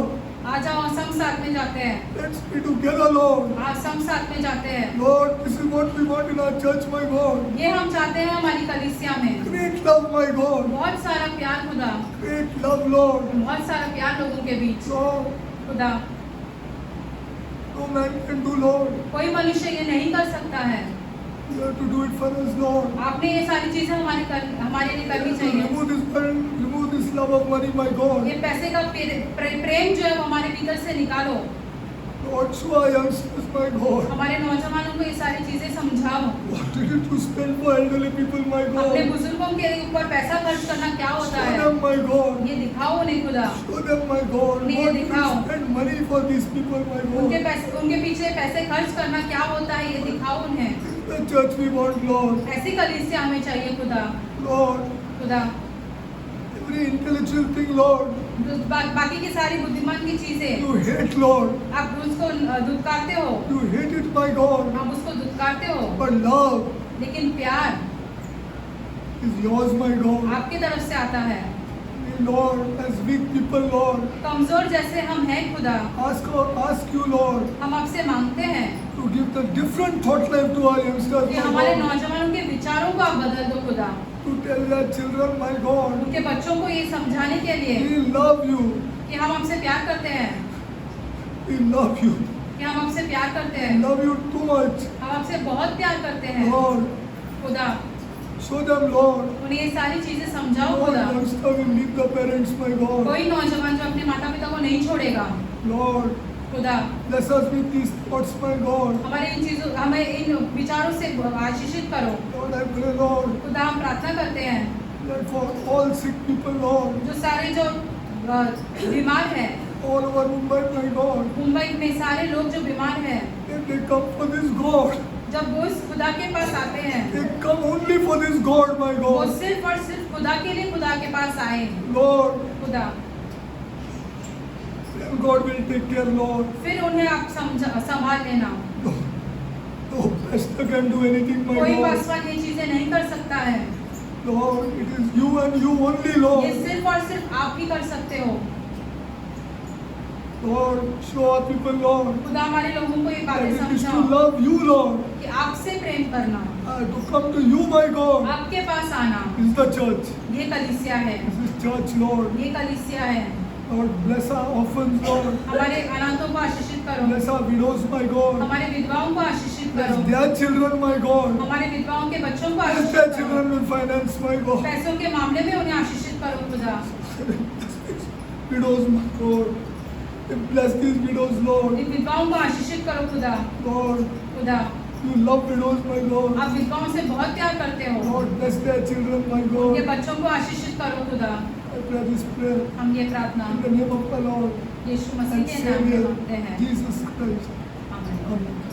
आ जाओ, हम सब साथ में जाते हैं। Let's be together, Lord. आप सब साथ में जाते हैं। Lord, this is what we want in our church, my God. ये हम चाहते हैं हमारी कलीसिया में। Great love, my God. बहुत सारा प्यार खुदा, Great love, Lord. बहुत सारा प्यार लोगों के बीच। Lord, खुदा, no man can do, Lord. कोई मनुष्य ये नहीं कर सकता है। You have to do it for us, Lord. आपने ये सारी चीजें हमारे लिए करनी चाहिए। Remove this love of money, my God. ये पैसे का प्रेम जो है वो हमारे भीतर से निकालो। Lord, show our youngsters, my God. हमारे नौजवानों को ये सारी चीजें समझाओ। What did it to spend for elderly people, my अपने God? बुजुर्गों के ऊपर पैसा खर्च करना क्या होता Show है, them, my God. ये दिखाओ उन्हें खुदा। Show them, my God. उन्हें ये What did दिखाओ। you spend money for these people, my God? उनके पीछे पैसे खर्च करना क्या होता है, ये दिखाओ उन्हें। The church we want, Lord. ऐसी कलीसिया हमें चाहिए खुदा। Lord, खुदा, every intellectual thing, Lord, बाकी की सारी बुद्धिमान की चीजें you hate, Lord. आप उसको दुत्कारते हो, You hate it, my God. आप उसको दुत्कारते हो, But love लेकिन प्यार is yours, my God. आपकी तरफ से आता है। Lord, as weak people, Lord, कमजोर जैसे हम हैं खुदा, ask you, Lord, हम आपसे मांगते हैं to give the different thought life to our youngsters, कि my हमारे God. नौजवानों के विचारों को आप बदल दो खुदा। To tell their children, my God, उनके बच्चों को ये समझाने के लिए we love you. कि हम आपसे प्यार करते हैं, We love you. कि हम आपसे प्यार करते We हैं, love you too much. हम आपसे बहुत प्यार करते हैं Lord, खुदा। show them, Lord. उन्हें ये सारी चीजें समझाओ Our खुदा। youngster will leave the parents, my God. कोई नौजवान जो अपने माता पिता को नहीं छोड़ेगा। Lord, खुदा bless us with these thoughts, my God. हमें इन विचारों से आशीषित करो। Lord, I pray, Lord, खुदा हम प्रार्थना करते हैं that for all sick people, Lord, जो सारे जो बीमार हैं, all over Mumbai, my God, Mumbai में सारे लोग जो बीमार हैं, if they come for this God, जब वो इस खुदा के पास आते हैं, they come only for this God, my वो God. सिर्फ और सिर्फ खुदा के लिए खुदा के पास आए। Lord, खुदा then God will take care, Lord. फिर उन्हें आप संभाल लेना। No pastor can do anything, my कोई God. पासवान ये चीजें नहीं कर सकता है। Lord, it is you and you only, ये Lord. सिर्फ और सिर्फ आप ही कर सकते हो। Lord, show our people, Lord, खुदा हमारे लोगों को ये that बातें it is to समझाओ love you, Lord, कि आपसे प्रेम करना, to come to you, my God. आपके पास आना, This is the church. ये कलीसिया है। This is church, Lord. ये कलीसिया है। Lord, bless our orphans, Lord. हमारे अनाथों को आशीषित करो, Bless our widows, my God. हमारे विधवाओं को आशीषित Bless करो, their children, my God. हमारे विधवाओं के बच्चों को Bless आशीषित their करो, children with finance, my God. पैसों के मामले में उन्हें आशीषित करो। खुदा Widows, my God. Bless these widows, Lord. इन विधवाओं को आशीषित करो। खुदा Lord, खुदा you love widows, my God. आप विधवाओं से बहुत प्यार करते हो। Lord, bless their children, my ये God. बच्चों को आशीषित करो। खुदा I pray this prayer हम ये प्रार्थना in the name of the Lord Yeshu Masih and के नाम में Savior, मांगते हैं। Jesus Christ. आमीन। Amen.